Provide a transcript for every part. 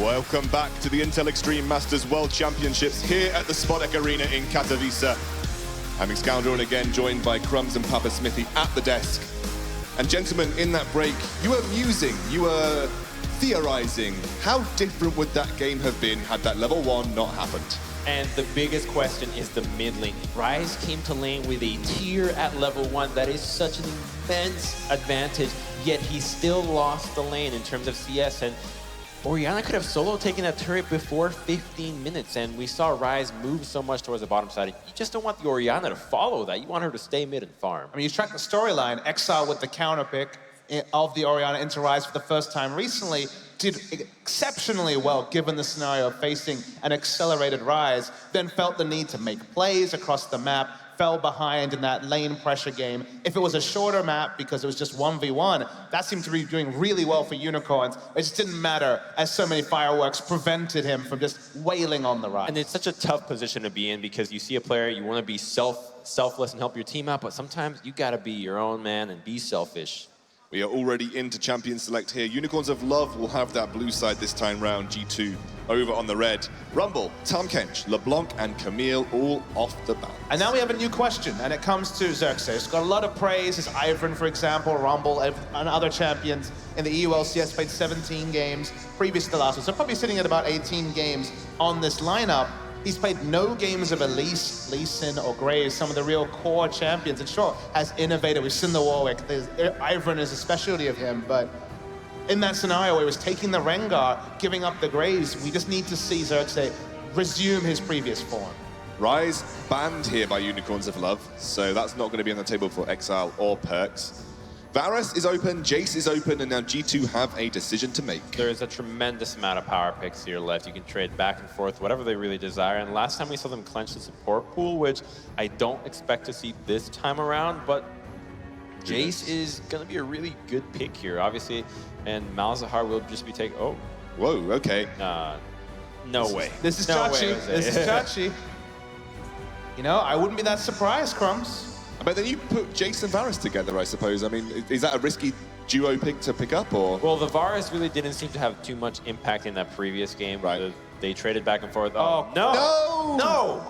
Welcome back to the Intel Extreme Masters World Championships here at the Spodek Arena in Katowice. I'm Xscoundrel, and again joined by Crumbs and Papa Smithy at the desk. And gentlemen, in that break, you were musing, you were theorizing. How different would that game have been had that level 1 not happened? And the biggest question is the mid lane. Ryze came to lane with a tier at level 1 that is such an immense advantage, yet he still lost the lane in terms of CS. And Orianna could have solo taken that turret before 15 minutes, and we saw Ryze move so much towards the bottom side. You just don't want the Orianna to follow that. You want her to stay mid and farm. I mean, you track the storyline. Exile with the counter pick of the Orianna into Ryze for the first time recently did exceptionally well given the scenario of facing an accelerated Ryze, then felt the need to make plays across the map, fell behind in that lane pressure game. If it was a shorter map because it was just 1v1, that seemed to be doing really well for Unicorns. It just didn't matter as so many fireworks prevented him from just wailing on the Ryze. And it's such a tough position to be in because you see a player, you want to be selfless and help your team out, but sometimes you got to be your own man and be selfish. We are already into Champion Select here. Unicorns of Love will have that blue side this time round. G2 over on the red. Rumble, Tahm-Kench, LeBlanc, and Camille all off the bat. And now we have a new question, and it comes to Xerxes. He's got a lot of praise. His Ivern, for example, Rumble, and other champions in the UoL CS played 17 games previous to the last one. So probably sitting at about 18 games on this lineup. He's played no games of Elise, Lee Sin, or Graves, some of the real core champions. And sure, has innovated. We've seen the Warwick. Ivern is a specialty of him, but in that scenario where he was taking the Rengar, giving up the Graves, we just need to see Xerxes resume his previous form. Ryze banned here by Unicorns of Love, so that's not going to be on the table for Exile or Perks. Varus is open, Jace is open, and now G2 have a decision to make. There is a tremendous amount of power picks here left. You can trade back and forth, whatever they really desire. And last time we saw them clench the support pool, which I don't expect to see this time around, but Jace is going to be a really good pick here, obviously. And Malzahar will just be taking... Oh. Whoa, okay. No way. This is Chachi. This is Chachi. You know, I wouldn't be that surprised, Crumbs. But then you put Jace and Varus together, I suppose. I mean, is that a risky duo pick to pick up, or? Well, the Varus really didn't seem to have too much impact in that previous game. Right. They traded back and forth. Oh, no! No! No!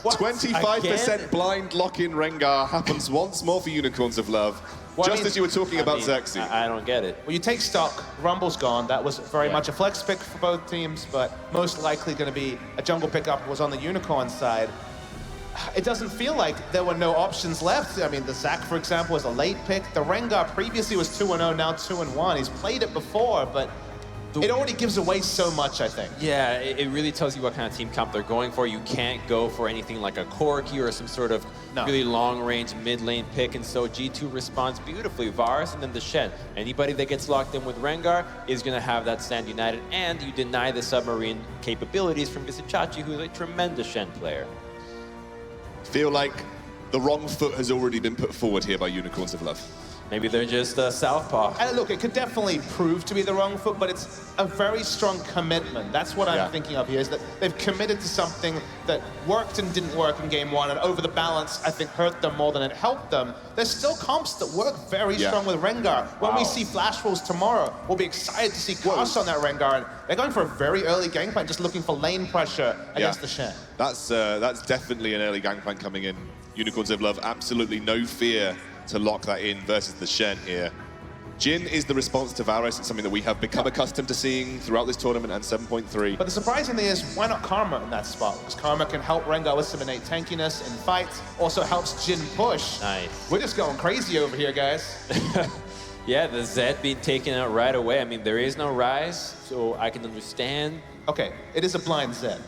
25% blind lock-in Rengar happens once more for Unicorns of Love. Well, just as you were talking about Xerxes. I don't get it. Well, you take stock, Rumble's gone. That was very much a flex pick for both teams, but most likely going to be a jungle pickup was on the Unicorn side. It doesn't feel like there were no options left. I mean, the Zac, for example, was a late pick. The Rengar previously was 2-0, now 2-1. He's played it before, but it already gives away so much, I think. Yeah, it really tells you what kind of team comp they're going for. You can't go for anything like a Corki or some sort of really long-range mid-lane pick, and so G2 responds beautifully. Varus and then the Shen. Anybody that gets locked in with Rengar is going to have that stand united, and you deny the submarine capabilities from Vizichachi, who is a tremendous Shen player. Feel like the wrong foot has already been put forward here by Unicorns of Love. Maybe they're just southpaw. And look, it could definitely prove to be the wrong foot, but it's a very strong commitment. That's what I'm thinking of here, is that they've committed to something that worked and didn't work in game 1, and over the balance, I think, hurt them more than it helped them. There's still comps that work very strong with Rengar. When we see Flash Wolves tomorrow, we'll be excited to see Cast on that Rengar, and they're going for a very early gangplank, just looking for lane pressure against the Shen. That's definitely an early gangplank coming in. Unicorns of Love, absolutely no fear to lock that in versus the Shen here. Jhin is the response to Varus. It's something that we have become accustomed to seeing throughout this tournament and 7.3. But the surprising thing is, why not Karma in that spot? Because Karma can help Rengar with some innate tankiness in fights, also helps Jhin push. Nice. We're just going crazy over here, guys. Yeah, the Zed being taken out right away. I mean, there is no Ryze, so I can understand. Okay, it is a blind Zed.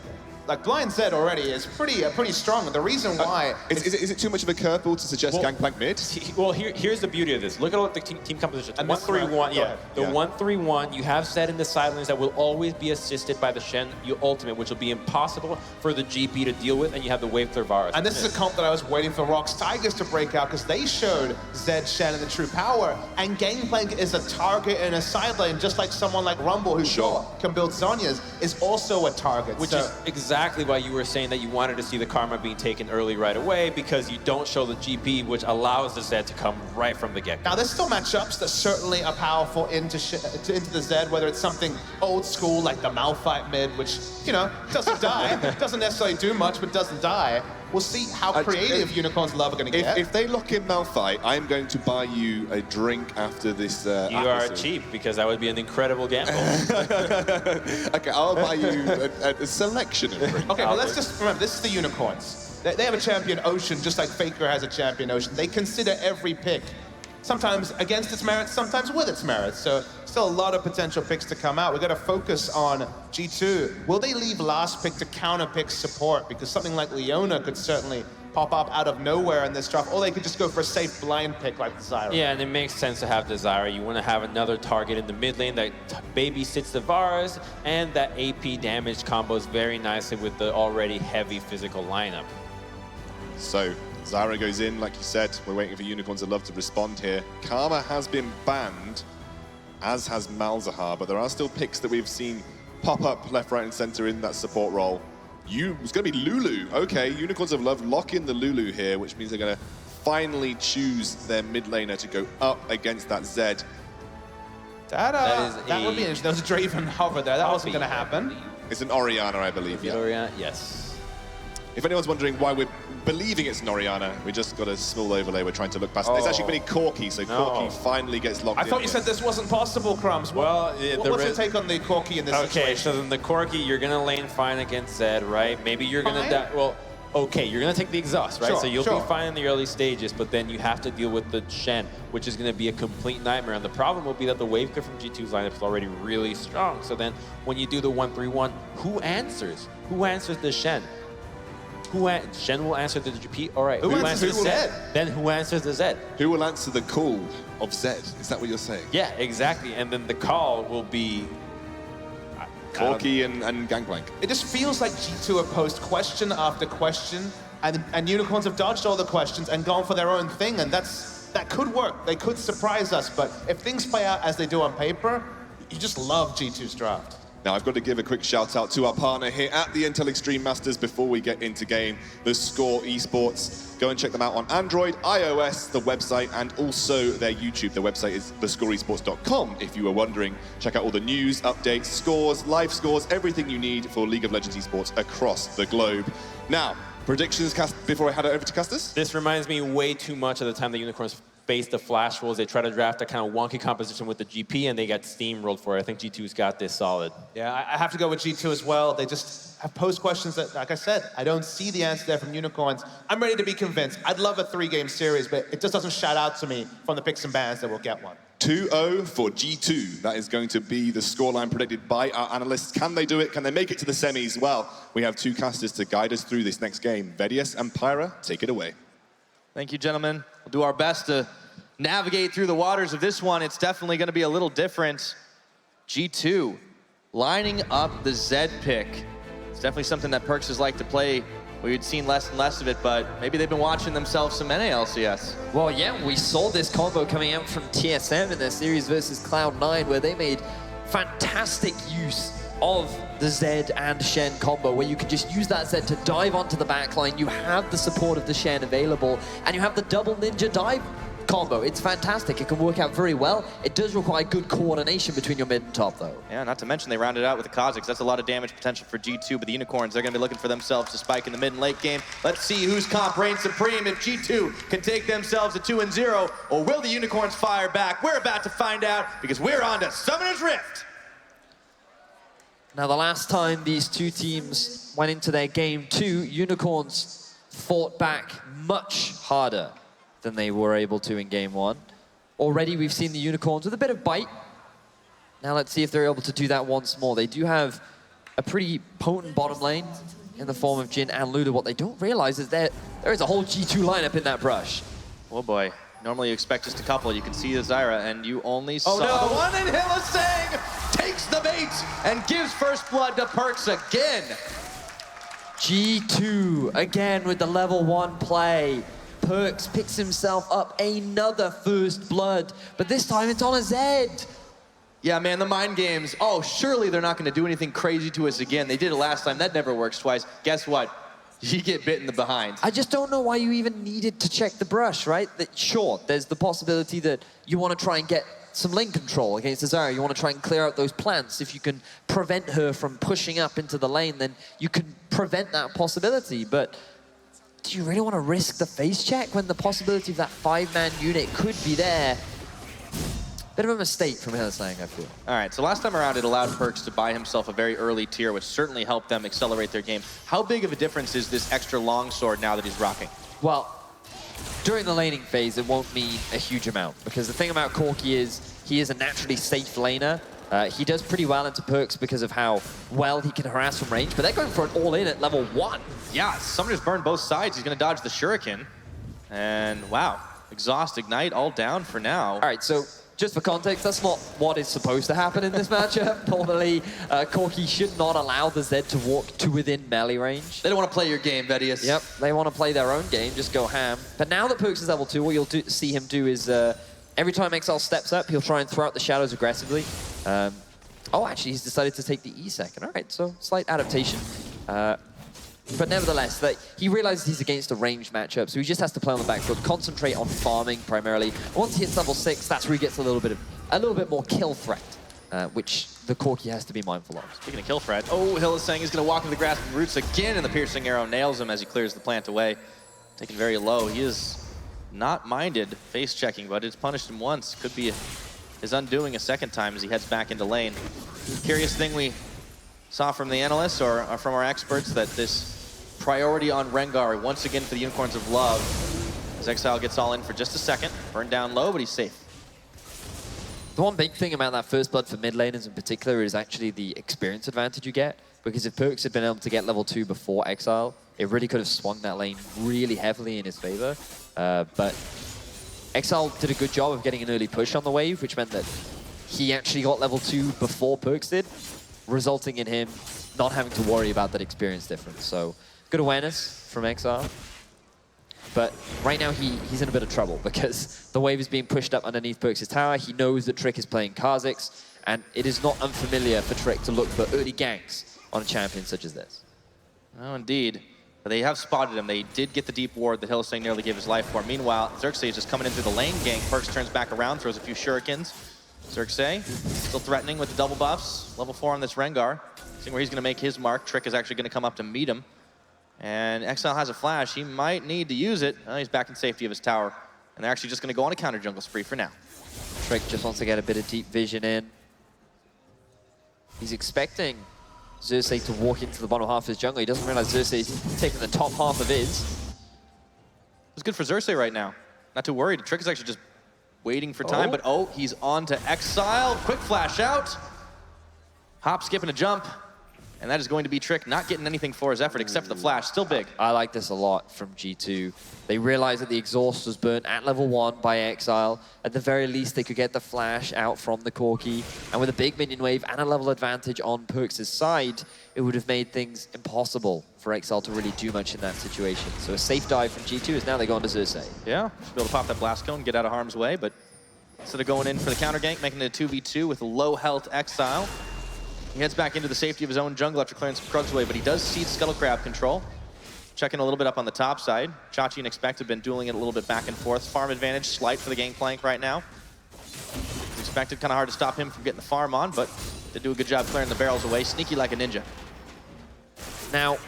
Like, blind Zed already is pretty strong. And the reason why... Is it too much of a curveball to suggest gangplank mid? Well, here's the beauty of this. Look at what the team composition. 1-3-1, The 1-3-1, you have Zed in the sidelines that will always be assisted by the Shen ultimate, which will be impossible for the GP to deal with, and you have the wave clear Varus. And this is a comp that I was waiting for Rox Tigers to break out, because they showed Zed, Shen, and the true power. And Gangplank is a target in a side lane, just like someone like Rumble, who can build Zhonya's, is also a target. Which is exactly exactly why you were saying that you wanted to see the Karma being taken early right away, because you don't show the GP, which allows the Zed to come right from the get-go. Now, there's still matchups that certainly are powerful into the Zed, whether it's something old school like the Malphite mid, which, you know, doesn't die, doesn't necessarily do much, but doesn't die. We'll see how creative Unicorns Love are going to get. If they lock in Malphite, I'm going to buy you a drink after this. You are cheap, because that would be an incredible gamble. Okay, I'll buy you a selection of drinks. Okay, well, let's just remember, this is the Unicorns. They have a champion Ocean, just like Faker has a champion Ocean. They consider every pick, sometimes against its merits, sometimes with its merits. So still a lot of potential picks to come out. We've got to focus on G2. Will they leave last pick to counter pick support? Because something like Leona could certainly pop up out of nowhere in this draft, or they could just go for a safe blind pick like the Zyra. Yeah, and it makes sense to have the Zyra. You want to have another target in the mid lane that babysits the Varus, and that AP damage combos very nicely with the already heavy physical lineup. So, Zyra goes in, like you said. We're waiting for Unicorns of Love to respond here. Karma has been banned, as has Malzahar, but there are still picks that we've seen pop up left, right, and center in that support role. It's going to be Lulu. Okay, Unicorns of Love lock in the Lulu here, which means they're going to finally choose their mid laner to go up against that Zed. That would be interesting. There was a Draven hover there. That wasn't going to happen. It's an Orianna, I believe. Yeah. Orianna, yes. If anyone's wondering why we're believing it's an Orianna, we just got a small overlay we're trying to look past. It's actually going to be Corki, so Corki finally gets locked in. I thought you said this wasn't possible, Crumbs. Well, what's your take on the Corki in this situation? Okay, so then the Corki, you're going to lane fine against Zed, right? Maybe you're going to die. Well, okay, you're going to take the exhaust, right? Sure, so you'll be fine in the early stages, but then you have to deal with the Shen, which is going to be a complete nightmare. And the problem will be that the wave clear from G2's lineup is already really strong. So then when you do the 1-3-1, who answers? Who answers the Shen? Shen will answer the GP. All right. Who answers the Zed? Then who answers the Zed? Who will answer the call of Zed? Is that what you're saying? Yeah, exactly. And then the call will be Corki and Gangplank. It just feels like G2 have posed question after question, and Unicorns have dodged all the questions and gone for their own thing, and that could work. They could surprise us, but if things play out as they do on paper, you just love G2's draft. Now, I've got to give a quick shout out to our partner here at the Intel Extreme Masters before we get into game, the Score Esports. Go and check them out on Android, iOS, the website, and also their YouTube. Their website is thescoreesports.com, if you were wondering. Check out all the news, updates, scores, live scores, everything you need for League of Legends esports across the globe. Now, predictions before I hand it over to Custis? This reminds me way too much of the time the Unicorns faced the Flash rules. They tried to draft a kind of wonky composition with the GP, and they got steamrolled for it. I think G2's got this solid. Yeah, I have to go with G2 as well. They just have posed questions that, like I said, I don't see the answer there from Unicorns. I'm ready to be convinced. I'd love a 3-game series, but it just doesn't shout out to me from the picks and bans that we'll get one. 2-0 for G2. That is going to be the scoreline predicted by our analysts. Can they do it? Can they make it to the semis? Well, we have two casters to guide us through this next game. VoDs and Pyra, take it away. Thank you, gentlemen. We'll do our best to navigate through the waters of this one. It's definitely going to be a little different. G2 lining up the Zed pick. It's definitely something that Perks has liked to play. We'd seen less and less of it, but maybe they've been watching themselves some NALCS. Well, yeah, we saw this combo coming out from TSM in their series versus Cloud9, where they made fantastic use of the Zed and Shen combo, where you can just use that Zed to dive onto the backline. You have the support of the Shen available, and you have the double ninja dive combo. It's fantastic. It can work out very well. It does require good coordination between your mid and top, though. Yeah, not to mention they rounded out with the Kazakhs. That's a lot of damage potential for G2, but the Unicorns, they're going to be looking for themselves to spike in the mid and late game. Let's see whose comp reigns supreme, if G2 can take themselves to 2-0, or will the Unicorns fire back? We're about to find out, because we're on to Summoner's Rift. Now, the last time these two teams went into their game 2, Unicorns fought back much harder than they were able to in game 1. Already we've seen the Unicorns with a bit of bite. Now let's see if they're able to do that once more. They do have a pretty potent bottom lane in the form of Jhin and Lulu. What they don't realize is that there is a whole G2 lineup in that brush. Oh boy, normally you expect just a couple. You can see the Zyra, and you only saw... Oh no, one in Hillisang takes the bait and gives first blood to Perks again. G2 again with the level 1 play. Perks picks himself up another first blood, but this time it's on a Zed. Yeah, man, the mind games. Oh, surely they're not going to do anything crazy to us again. They did it last time. That never works twice. Guess what? You get bit in the behind. I just don't know why you even needed to check the brush, right? That, sure, there's the possibility that you want to try and get some lane control against Azara. You want to try and clear out those plants. If you can prevent her from pushing up into the lane, then you can prevent that possibility. But do you really want to risk the face check when the possibility of that 5-man unit could be there? Bit of a mistake from Hillsang, I feel. All right, so last time around, it allowed Perks to buy himself a very early tier, which certainly helped them accelerate their game. How big of a difference is this extra longsword now that he's rocking? Well, during the laning phase, it won't mean a huge amount, because the thing about Corki is he is a naturally safe laner. He does pretty well into Perks because of how well he can harass from range, but they're going for an all-in at level 1. Yeah, someone just burned both sides. He's going to dodge the shuriken. And wow, exhaust, ignite, all down for now. All right, so just for context, that's not what is supposed to happen in this matchup. Normally, Corki should not allow the Zed to walk to within melee range. They don't want to play your game, Vedius. Yep, they want to play their own game, just go ham. But now that Perks is level 2, what you'll see him do is every time Exile steps up, he'll try and throw out the shadows aggressively. Oh, actually, he's decided to take the E second. All right, so slight adaptation. But nevertheless, he realizes he's against a ranged matchup, so he just has to play on the back foot, concentrate on farming primarily. Once he hits level 6, that's where he gets a little bit more kill threat, which the Corki has to be mindful of. Speaking of kill threat, oh, Hillsang is going to walk into the grasping roots again, and the piercing arrow nails him as he clears the plant away. Taken very low. He is not minded face checking, but it's punished him once. Could be his undoing a second time as he heads back into lane. Curious thing we saw from the analysts or from our experts that this priority on Rengar once again for the Unicorns of Love as Exile gets all in for just a second. Burned down low, but he's safe. The one big thing about that first blood for mid laners in particular is actually the experience advantage you get, because if Perks had been able to get level 2 before Exile, it really could have swung that lane really heavily in his favor. But Exile did a good job of getting an early push on the wave, which meant that he actually got level 2 before Perks did, resulting in him not having to worry about that experience difference. So good awareness from Exile. But right now he's in a bit of trouble because the wave is being pushed up underneath Perks' tower. He knows that Trick is playing Kha'Zix, and it is not unfamiliar for Trick to look for early ganks on a champion such as this. Oh, indeed. But they have spotted him. They did get the deep ward that Hillsang nearly gave his life for. Meanwhile, Xerxes is just coming in through the lane gank. Perks turns back around, throws a few shurikens. Xerxes still threatening with the double buffs. Level 4 on this Rengar. Seeing where he's going to make his mark. Trick is actually going to come up to meet him. And Exile has a flash. He might need to use it. He's back in safety of his tower. And they're actually just going to go on a counter jungle spree for now. Trick just wants to get a bit of deep vision in. He's expecting Xerxes to walk into the bottom half of his jungle. He doesn't realize Xerxes is taking the top half of his. It's good for Xerxes right now. Not too worried. Trick is actually just waiting for time, but he's on to Exile. Quick flash out. Hop, skip, and a jump. And that is going to be Trick not getting anything for his effort except for the flash. Still big. I like this a lot from G2. They realized that the exhaust was burnt at level 1 by Exile. At the very least, they could get the flash out from the Corki. And with a big minion wave and a level advantage on Perks' side, it would have made things impossible for Exile to really do much in that situation. So a safe dive from G2 is now they go on to Xerxes. Yeah, should be able to pop that blast cone, get out of harm's way, but instead of going in for the counter gank, making it a 2v2 with low health Exile. He heads back into the safety of his own jungle after clearing some Krugs away, but he does cede Scuttle Crab control. Checking a little bit up on the top side. Chachi and Expect have been dueling it a little bit back and forth. Farm advantage slight for the Gangplank right now. Expected kind of hard to stop him from getting the farm on, but they do a good job clearing the barrels away. Sneaky like a ninja. Now,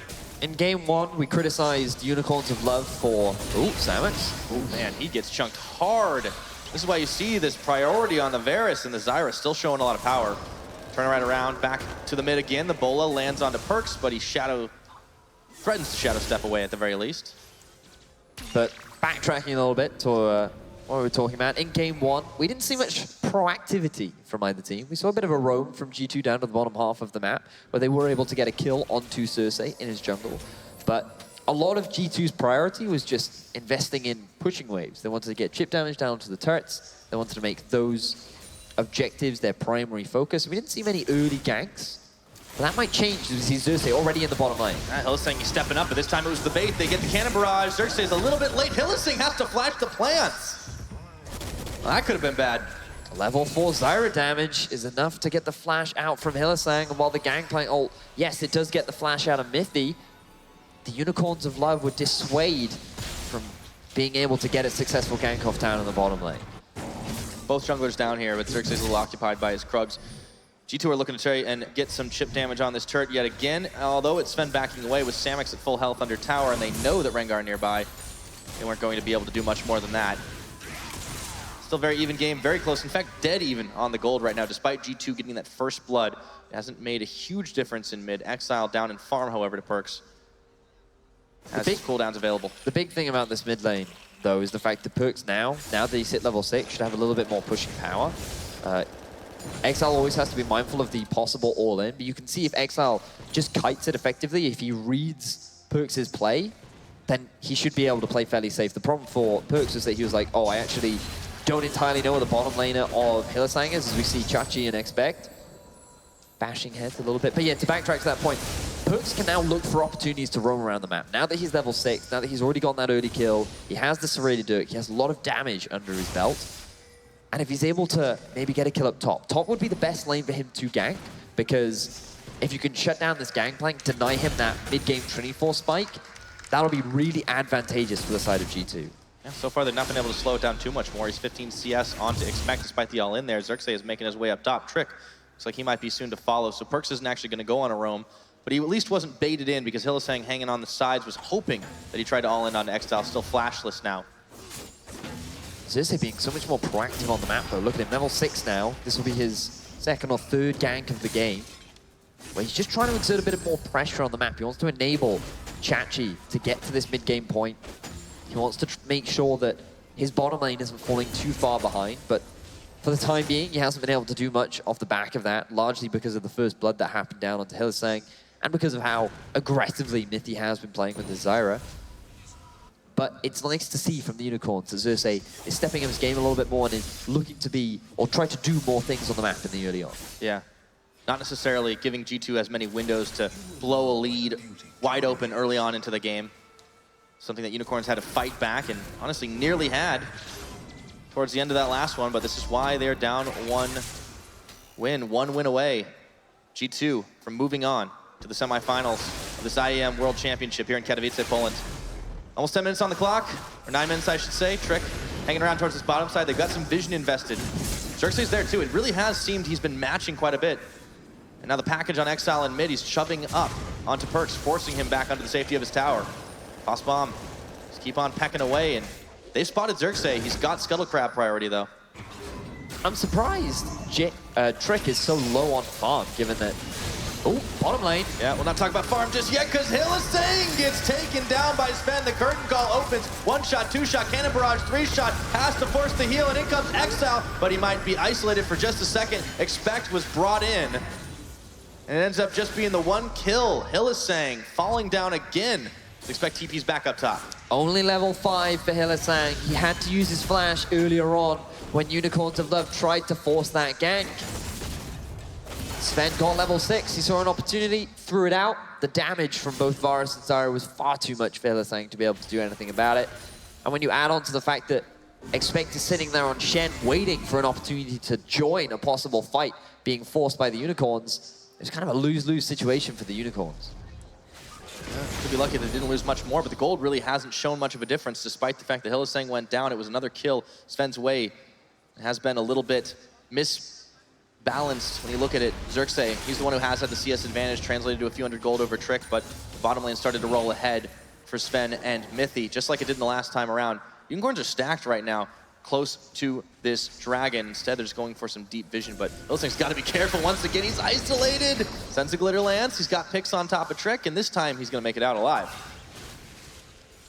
in game 1, we criticized Unicorns of Love for... Ooh, Samus. Ooh, man, he gets chunked hard. This is why you see this priority on the Varus, and the Zyra still showing a lot of power. Turn right around, back to the mid again. The Bola lands onto Perks, but he threatens to shadow step away at the very least. But backtracking a little bit to what we were talking about, in game 1, we didn't see much proactivity from either team. We saw a bit of a roam from G2 down to the bottom half of the map, where they were able to get a kill onto Xerxes in his jungle. But a lot of G2's priority was just investing in pushing waves. They wanted to get chip damage down to the turrets. They wanted to make those objectives their primary focus. We didn't see many early ganks, but that might change as we see Xerxes already in the bottom lane. Hillsang he's stepping up, but this time it was the bait. They get the cannon barrage. Xerxes a little bit late. Hillsang has to flash the plants. Well, that could have been bad. Level 4 Zyra damage is enough to get the flash out from Hylissang, and while the Gangplank ult, yes, it does get the flash out of Mithy, the Unicorns of Love would dissuade from being able to get a successful gank off down in the bottom lane. Both junglers down here, but Xerxes is a little occupied by his Krugs. G2 are looking to try and get some chip damage on this turret yet again, although it's Sven backing away with Samix at full health under tower, and they know that Rengar nearby. They weren't going to be able to do much more than that. Still very even game, very close. In fact, dead even on the gold right now, despite G2 getting that first blood. It hasn't made a huge difference in mid. Exile down in farm, however, to Perkz. Has his cooldowns available. The big thing about this mid lane, though, is the fact that Perkz now that he's hit level 6, should have a little bit more pushing power. Exile always has to be mindful of the possible all-in, but you can see if Exile just kites it effectively, if he reads Perkz' play, then he should be able to play fairly safe. The problem for Perkz is that he was like, oh, I actually don't entirely know where the bottom laner of Hylissang is, as we see Chachi and Expect bashing heads a little bit. But yeah, to backtrack to that point, Perkz can now look for opportunities to roam around the map. Now that he's level 6, now that he's already gotten that early kill, he has the Serrated Dirk, he has a lot of damage under his belt. And if he's able to maybe get a kill up top, top would be the best lane for him to gank, because if you can shut down this Gangplank, deny him that mid-game Trinity Force spike, that'll be really advantageous for the side of G2. Yeah, so far they've not been able to slow it down too much more. He's 15 CS on to Expect despite the all-in there. Xerxes is making his way up top. Trick looks like he might be soon to follow, so Perkz isn't actually going to go on a roam, but he at least wasn't baited in because Hylissang hanging on the sides was hoping that he tried to all-in on Exile, still flashless now. Xerxes being so much more proactive on the map though. Look at him, level 6 now. This will be his second or third gank of the game, where he's just trying to exert a bit of more pressure on the map. He wants to enable Chachi to get to this mid-game point. He wants to make sure that his bottom lane isn't falling too far behind, but for the time being, he hasn't been able to do much off the back of that, largely because of the first blood that happened down onto Hylissang, and because of how aggressively Mithy has been playing with the Zyra. But it's nice to see from the Unicorns that Xerxes is stepping up his game a little bit more and is looking to be, or try to do more things on the map in the early on. Yeah, not necessarily giving G2 as many windows to blow a lead wide open early on into the game. Something that Unicorns had to fight back and honestly nearly had towards the end of that last one, but this is why they're down one win away. G2 from moving on to the semifinals of this IEM World Championship here in Katowice, Poland. Almost 10 minutes on the clock, or 9 minutes I should say. Trick hanging around towards this bottom side. They've got some vision invested. Xerxes there too. It really has seemed he's been matching quite a bit. And now the package on Exile in mid, he's shoving up onto Perkz, forcing him back onto the safety of his tower. Toss bomb, just keep on pecking away, and they've spotted Xerxes. He's got Scuttle Crab priority though. I'm surprised Trick is so low on farm, given that... Oh, bottom lane. Yeah, we'll not talk about farm just yet, because Hylissang gets taken down by Sven. The curtain call opens. 1 shot, 2 shot, cannon barrage, 3 shot. Has to force the heal, and in comes Exile, but he might be isolated for just a second. Expect was brought in, and it ends up just being the 1 kill. Hylissang falling down again. Expect TP's back up top. Only level 5 for Hylissang. He had to use his flash earlier on when Unicorns of Love tried to force that gank. Sven got level 6. He saw an opportunity, threw it out. The damage from both Varus and Zyra was far too much for Hylissang to be able to do anything about it. And when you add on to the fact that Expect is sitting there on Shen waiting for an opportunity to join a possible fight being forced by the Unicorns, it's kind of a lose-lose situation for the Unicorns. Could be lucky they didn't lose much more, but the gold really hasn't shown much of a difference despite the fact that Hylissang went down. It was another kill Sven's way. It has been a little bit misbalanced when you look at it. Xerxes, he's the one who has had the CS advantage, translated to a few hundred gold over Trick, but the bottom lane started to roll ahead for Sven and Mithy, just like it did in the last time around. Unicorns are stacked right now, close to this dragon. Instead, they're just going for some deep vision, but Hylissang's got to be careful. Once again, he's isolated. Sends a glitter lance. He's got picks on top of Trick, and this time he's going to make it out alive.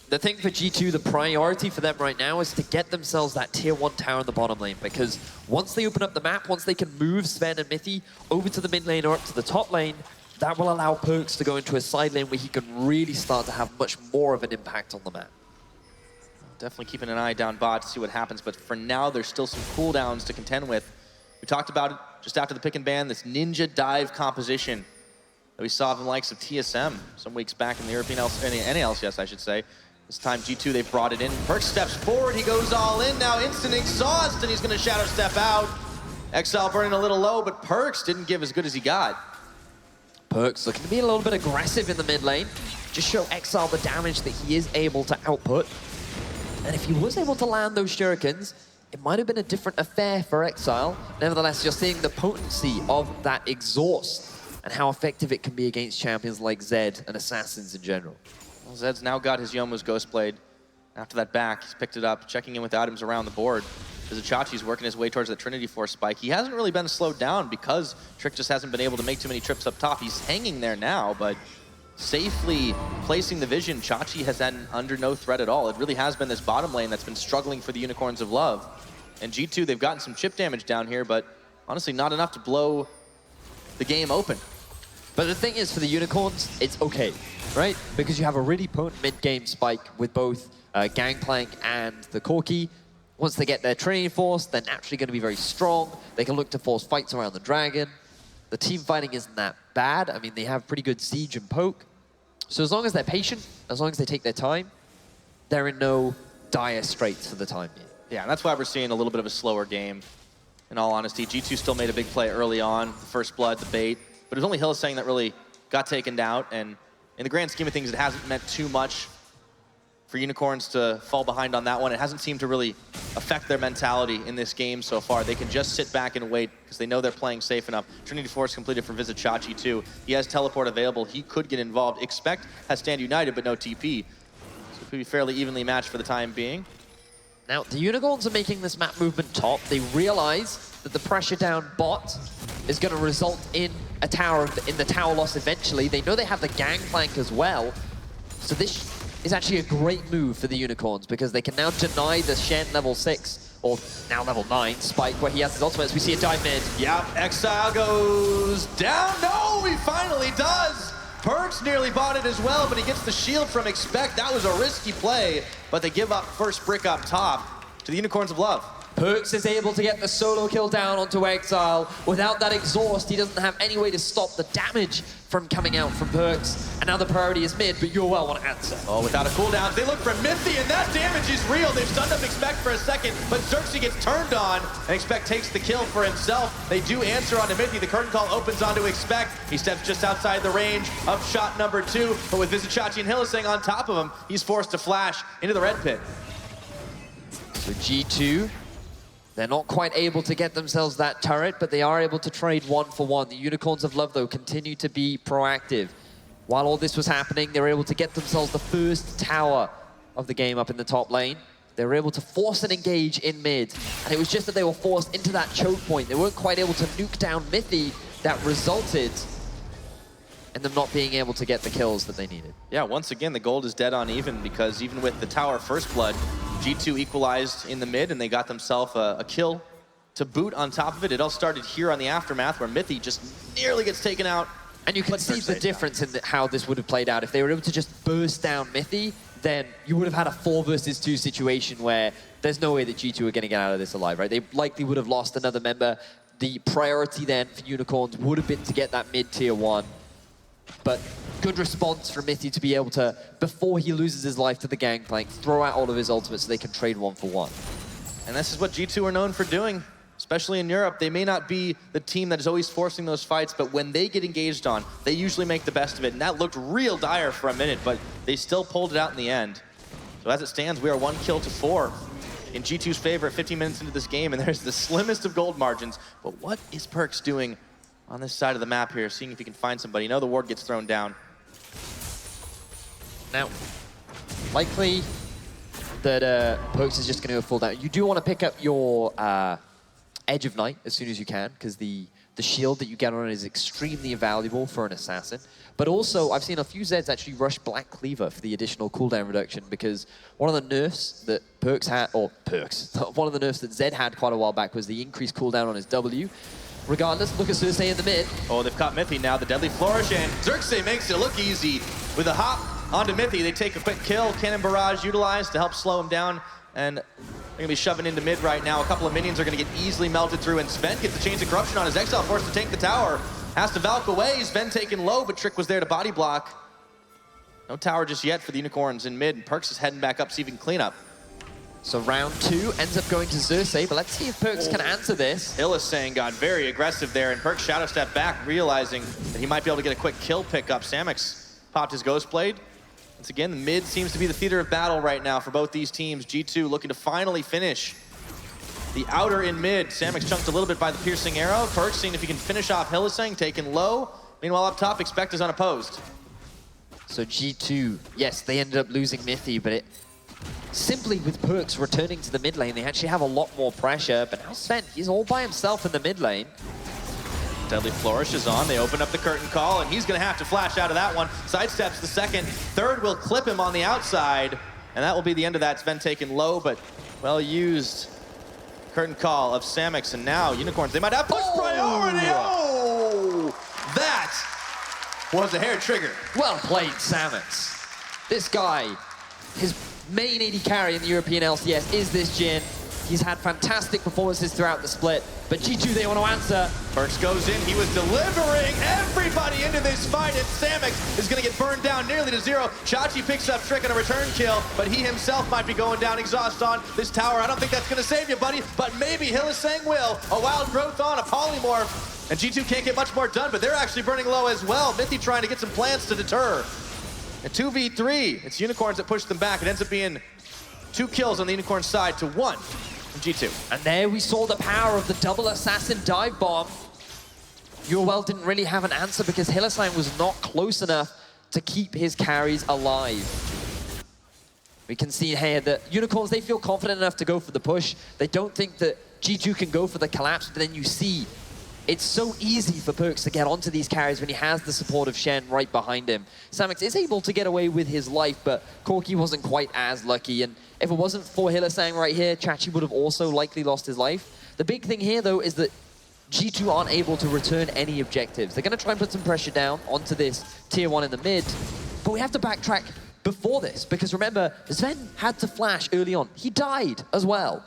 The thing for G2, the priority for them right now is to get themselves that tier 1 tower in the bottom lane, because once they open up the map, once they can move Sven and Mithy over to the mid lane or up to the top lane, that will allow Perkz to go into a side lane where he can really start to have much more of an impact on the map. Definitely keeping an eye down bot to see what happens, but for now, there's still some cooldowns to contend with. We talked about it just after the pick and ban, this ninja dive composition that we saw from the likes of TSM some weeks back in the European NALCS, I should say. This time, G2, they've brought it in. Perkz steps forward, he goes all in now, instant exhaust, and he's gonna shadow step out. Exile burning a little low, but Perks didn't give as good as he got. Perks looking to be a little bit aggressive in the mid lane. Just show Exile the damage that he is able to output. And if he was able to land those shurikens, it might have been a different affair for Exile. Nevertheless, you're seeing the potency of that exhaust and how effective it can be against champions like Zed and assassins in general. Well, Zed's now got his Youmuu's Ghostblade. After that back, he's picked it up, checking in with items around the board. Vizichachi's working his way towards the Trinity Force spike. He hasn't really been slowed down because Trick just hasn't been able to make too many trips up top. He's hanging there now, but safely placing the vision, Chachi has been under no threat at all. It really has been this bottom lane that's been struggling for the Unicorns of Love. And G2, they've gotten some chip damage down here, but honestly not enough to blow the game open. But the thing is, for the Unicorns, it's okay, right? Because you have a really potent mid-game spike with both Gangplank and the Corki. Once they get their Trinity Force, they're naturally going to be very strong. They can look to force fights around the Dragon. The team fighting isn't that bad. I mean, they have pretty good siege and poke. So as long as they're patient, as long as they take their time, they're in no dire straits for the time being. Yeah, and that's why we're seeing a little bit of a slower game. In all honesty, G2 still made a big play early on, the first blood, the bait, but it was only Hylissang that really got taken out, and in the grand scheme of things, it hasn't meant too much for Unicorns to fall behind on that one. It hasn't seemed to really affect their mentality in this game so far. They can just sit back and wait because they know they're playing safe enough. Trinity Force completed for Vizichachi too. He has teleport available. He could get involved. Expect has Stand United, but no TP. So it could be fairly evenly matched for the time being. Now, the Unicorns are making this map movement top. They realize that the pressure down bot is going to result in a tower, in the tower loss eventually. They know they have the Gangplank as well. So this is actually a great move for the Unicorns because they can now deny the Shen level 6, or now level 9, Spike, where he has his ultimate. As we see a dive mid. Yep, Exile goes down. No, he finally does. Perks nearly bought it as well, but he gets the shield from Expect. That was a risky play, but they give up first brick up top to the Unicorns of Love. Perks is able to get the solo kill down onto Exile. Without that exhaust, he doesn't have any way to stop the damage from coming out from Perks. And now the priority is mid, but UoL want to answer. Oh, without a cooldown, they look for Mithy, and that damage is real. They've stunned up Expect for a second, but Xerxes gets turned on, and Expect takes the kill for himself. They do answer onto Mithy. The curtain call opens onto Expect. He steps just outside the range of shot number 2, but with Vizichachi and Hylissang on top of him, he's forced to flash into the red pit. So G2, they're not quite able to get themselves that turret, but they are able to trade 1-for-1. The Unicorns of Love, though, continue to be proactive. While all this was happening, they were able to get themselves the first tower of the game up in the top lane. They were able to force an engage in mid, and it was just that they were forced into that choke point. They weren't quite able to nuke down Mithy. That resulted in them not being able to get the kills that they needed. Yeah, once again, the gold is dead on even because even with the tower first blood, G2 equalized in the mid and they got themselves a kill to boot on top of it. It all started here on the Aftermath where Mithy just nearly gets taken out. And you can see the difference in how this would have played out. If they were able to just burst down Mithy, then you would have had a 4 versus 2 situation where there's no way that G2 are going to get out of this alive, right? They likely would have lost another member. The priority then for Unicorns would have been to get that mid-tier 1. But good response from Mithy to be able to, before he loses his life to the Gangplank, throw out all of his ultimates so they can trade 1-for-1. And this is what G2 are known for doing, especially in Europe. They may not be the team that is always forcing those fights, but when they get engaged on, they usually make the best of it. And that looked real dire for a minute, but they still pulled it out in the end. So as it stands, we are 1 kill to 4 in G2's favor at 15 minutes into this game, and there's the slimmest of gold margins. But what is Perks doing on this side of the map here, seeing if he can find somebody? You know the ward gets thrown down. Now, likely that Perks is just going to go full down. You do want to pick up your Edge of Night as soon as you can, because the shield that you get on it is extremely valuable for an assassin. But also, I've seen a few Zeds actually rush Black Cleaver for the additional cooldown reduction, because one of the nerfs that Perks had, or Perks, one of the nerfs that Zed had quite a while back was the increased cooldown on his W. Regardless, look at Xerxes in the mid. Oh, they've caught Mithy now, the Deadly Flourish, and Xerxes makes it look easy. With a hop onto Mithy, they take a quick kill. Cannon Barrage utilized to help slow him down, and they're gonna be shoving into mid right now. A couple of minions are gonna get easily melted through, and Sven gets the Chains of Corruption on his Exile, forced to tank the tower. Has to Valk away, Sven taken low, but Trick was there to body block. No tower just yet for the Unicorns in mid, and Perks is heading back up, see if he can clean up. So round 2 ends up going to Xerxes, but let's see if Perkz can answer this. Hylissang got very aggressive there, and Perkz shadow step back, realizing that he might be able to get a quick kill pickup. Samix popped his Ghost Blade. Once again, the mid seems to be the theater of battle right now for both these teams. G2 looking to finally finish the outer in mid. Samix chunked a little bit by the piercing arrow. Perkz seeing if he can finish off Hylissang, taken low. Meanwhile, up top, Expect is unopposed. So G2, yes, they ended up losing Mithy, but simply with Perkz returning to the mid lane, they actually have a lot more pressure. But now Sven, he's all by himself in the mid lane. Deadly Flourish is on. They open up the curtain call, and he's going to have to flash out of that one. Sidesteps the second. Third will clip him on the outside, and that will be the end of that. Sven taken low, but well used. Curtain call of Samix, and now Unicorns, they might have push priority. Oh! That was a hair trigger. Well played, Samix. This guy, his main AD carry in the European LCS is this Jhin. He's had fantastic performances throughout the split, but G2, they want to answer. Perkz goes in, he was delivering everybody into this fight, and Samix is going to get burned down nearly to 0. Chachi picks up Trick on a return kill, but he himself might be going down exhaust on this tower. I don't think that's going to save you, buddy, but maybe Hylissang will. A wild growth on, a polymorph, and G2 can't get much more done, but they're actually burning low as well. Mithy trying to get some plans to deter. A 2v3, it's Unicorns that push them back. It ends up being 2 kills on the Unicorn side to 1 from G2. And there we saw the power of the double assassin dive bomb. UoL didn't really have an answer because Hylissang was not close enough to keep his carries alive. We can see here that Unicorns, they feel confident enough to go for the push. They don't think that G2 can go for the collapse, but then you see it's so easy for Perkz to get onto these carries when he has the support of Shen right behind him. Samix is able to get away with his life, but Corki wasn't quite as lucky. And if it wasn't for Hylissang right here, Chachi would have also likely lost his life. The big thing here, though, is that G2 aren't able to return any objectives. They're going to try and put some pressure down onto this tier 1 in the mid, but we have to backtrack before this, because remember, Sven had to flash early on. He died as well.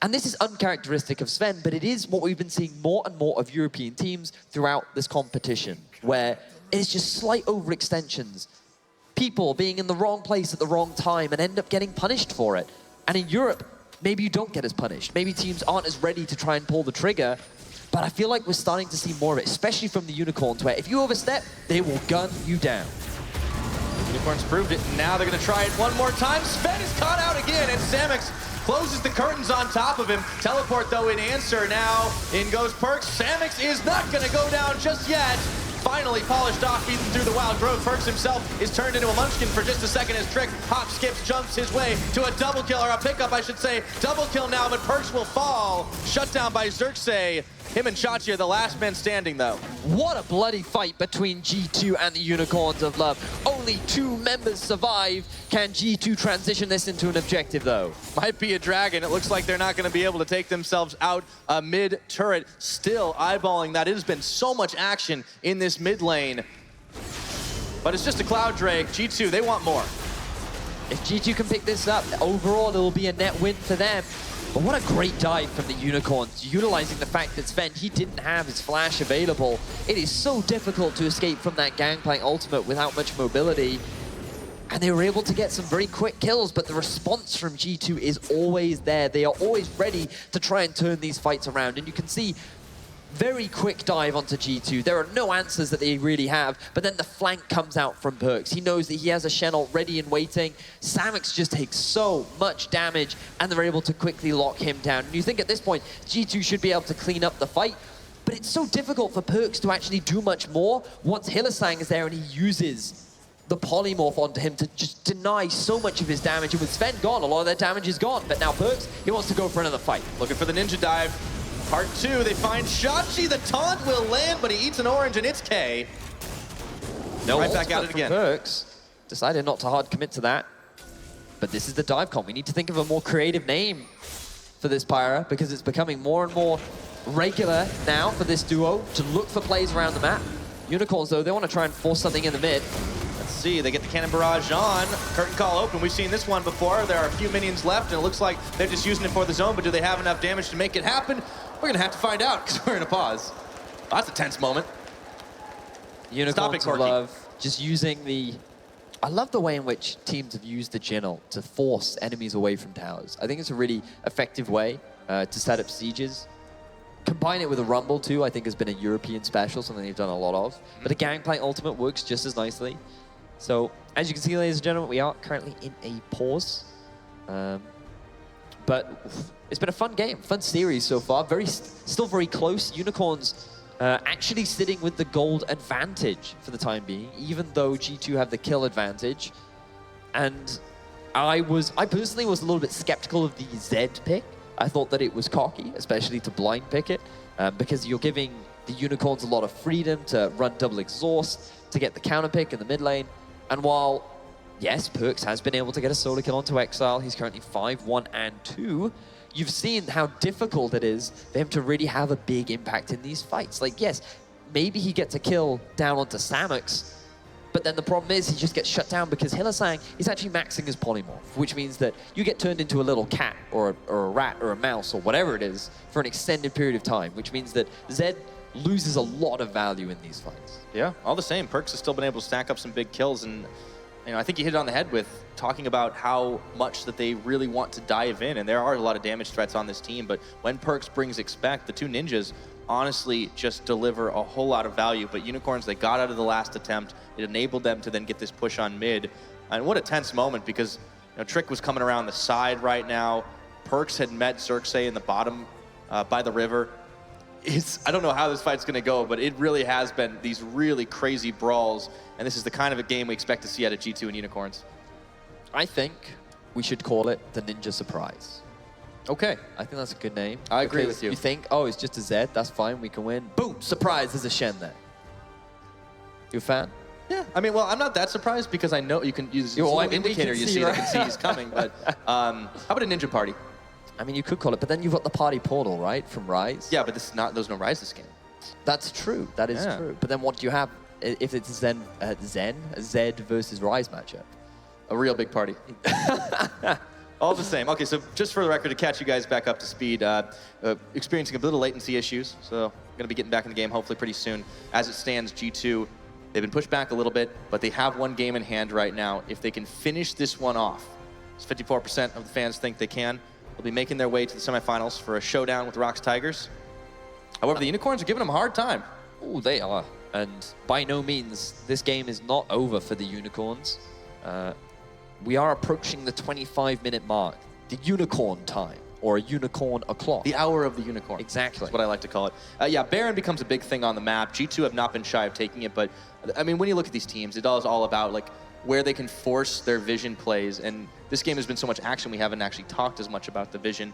And this is uncharacteristic of Sven, but it is what we've been seeing more and more of European teams throughout this competition, where it is just slight overextensions. People being in the wrong place at the wrong time and end up getting punished for it. And in Europe, maybe you don't get as punished. Maybe teams aren't as ready to try and pull the trigger, but I feel like we're starting to see more of it, especially from the Unicorns, where if you overstep, they will gun you down. Unicorns proved it, and now they're going to try it one more time. Sven is caught out again, and Samix closes the curtains on top of him. Teleport, though, in answer. Now in goes Perkz. Samix is not going to go down just yet. Finally polished off even through the wild growth. Perkz himself is turned into a munchkin for just a second as Trick hop skips, jumps his way to a double kill, or a pickup, I should say. Double kill now, but Perkz will fall. Shut down by Xerxes. Him and Chachi are the last men standing, though. What a bloody fight between G2 and the Unicorns of Love. Only 2 members survive. Can G2 transition this into an objective, though? Might be a dragon. It looks like they're not going to be able to take themselves out mid-turret. Still eyeballing that. It has been so much action in this mid lane. But it's just a Cloud Drake. G2, they want more. If G2 can pick this up, overall, it'll be a net win for them. But what a great dive from the Unicorns, utilizing the fact that Sven, he didn't have his flash available. It is so difficult to escape from that Gangplank ultimate without much mobility. And they were able to get some very quick kills, but the response from G2 is always there. They are always ready to try and turn these fights around. And you can see very quick dive onto G2. There are no answers that they really have, but then the flank comes out from Perkz. He knows that he has a Shen ult ready and waiting. Samix just takes so much damage, and they're able to quickly lock him down. And you think at this point, G2 should be able to clean up the fight, but it's so difficult for Perkz to actually do much more once Hylissang is there and he uses the polymorph onto him to just deny so much of his damage. And with Sven gone, a lot of their damage is gone, but now Perkz, he wants to go for another fight. Looking for the ninja dive. Part 2, they find Chachi. The taunt will land, but he eats an orange, and it's K. No, right back at it again. Perkz decided not to hard commit to that. But this is the dive comp. We need to think of a more creative name for this Pyra, because it's becoming more and more regular now for this duo to look for plays around the map. Unicorns, though, they want to try and force something in the mid. Let's see, they get the cannon barrage on. Curtain call open. We've seen this one before. There are a few minions left, and it looks like they're just using it for the zone, but do they have enough damage to make it happen? We're going to have to find out, because we're in a pause. Oh, that's a tense moment. Unicorns of Love just using the I love the way in which teams have used the Jinnel to force enemies away from towers. I think it's a really effective way to set up sieges. Combine it with a Rumble too, I think has been a European special, something they've done a lot of. But the Gangplank ultimate works just as nicely. So, as you can see, ladies and gentlemen, we are currently in a pause. But it's been a fun game, fun series so far. Still very close. Unicorns actually sitting with the gold advantage for the time being, even though G2 have the kill advantage. And I personally was a little bit skeptical of the Zed pick. I thought that it was cocky, especially to blind pick it, because you're giving the Unicorns a lot of freedom to run double exhaust, to get the counter pick in the mid lane. And while, yes, Perkz has been able to get a solo kill onto Exile, he's currently 5-1 and 2, you've seen how difficult it is for him to really have a big impact in these fights. Like, yes, maybe he gets a kill down onto Samux, but then the problem is he just gets shut down because Hylissang is actually maxing his polymorph, which means that you get turned into a little cat or a rat or a mouse or whatever it is for an extended period of time, which means that Zed loses a lot of value in these fights. Yeah, all the same, Perkz has still been able to stack up some big kills, and I think you hit it on the head with talking about how much that they really want to dive in, and there are a lot of damage threats on this team, but when Perkz brings Expect, the two ninjas honestly just deliver a whole lot of value. But Unicorns, they got out of the last attempt. It enabled them to then get this push on mid. And what a tense moment, because Trick was coming around the side right now. Perkz had met Xerxes in the bottom by the river. I don't know how this fight's gonna go, but it really has been these really crazy brawls, and this is the kind of a game we expect to see out of G2 and Unicorns. I think we should call it the Ninja Surprise. Okay. I think that's a good name. I agree with you. You think, oh, it's just a Zed, that's fine, we can win. Boom, surprise, there's a Shen there. You a fan? Yeah, I mean, well, I'm not that surprised because I know you can use an indicator you see that can see he's coming, but how about a ninja party? I mean, you could call it, but then you've got the party portal, right, from Rise? Yeah, but this is not, there's no Rise this game. That's true, that is true. But then what do you have if it's a Zed versus Rise matchup? A real big party. All the same. Okay, so just for the record, to catch you guys back up to speed, experiencing a little latency issues, so going to be getting back in the game hopefully pretty soon. As it stands, G2, they've been pushed back a little bit, but they have one game in hand right now. If they can finish this one off, 54% of the fans think they can, they'll be making their way to the semifinals for a showdown with Rox Tigers. However, the Unicorns are giving them a hard time. Oh, they are. And by no means, this game is not over for the Unicorns. We are approaching the 25-minute mark, the unicorn time, or a unicorn o'clock. The hour of the unicorn. Exactly. That's what I like to call it. Yeah, Baron becomes a big thing on the map. G2 have not been shy of taking it, but I mean, when you look at these teams, it is all about like where they can force their vision plays, and this game has been so much action, we haven't actually talked as much about the vision,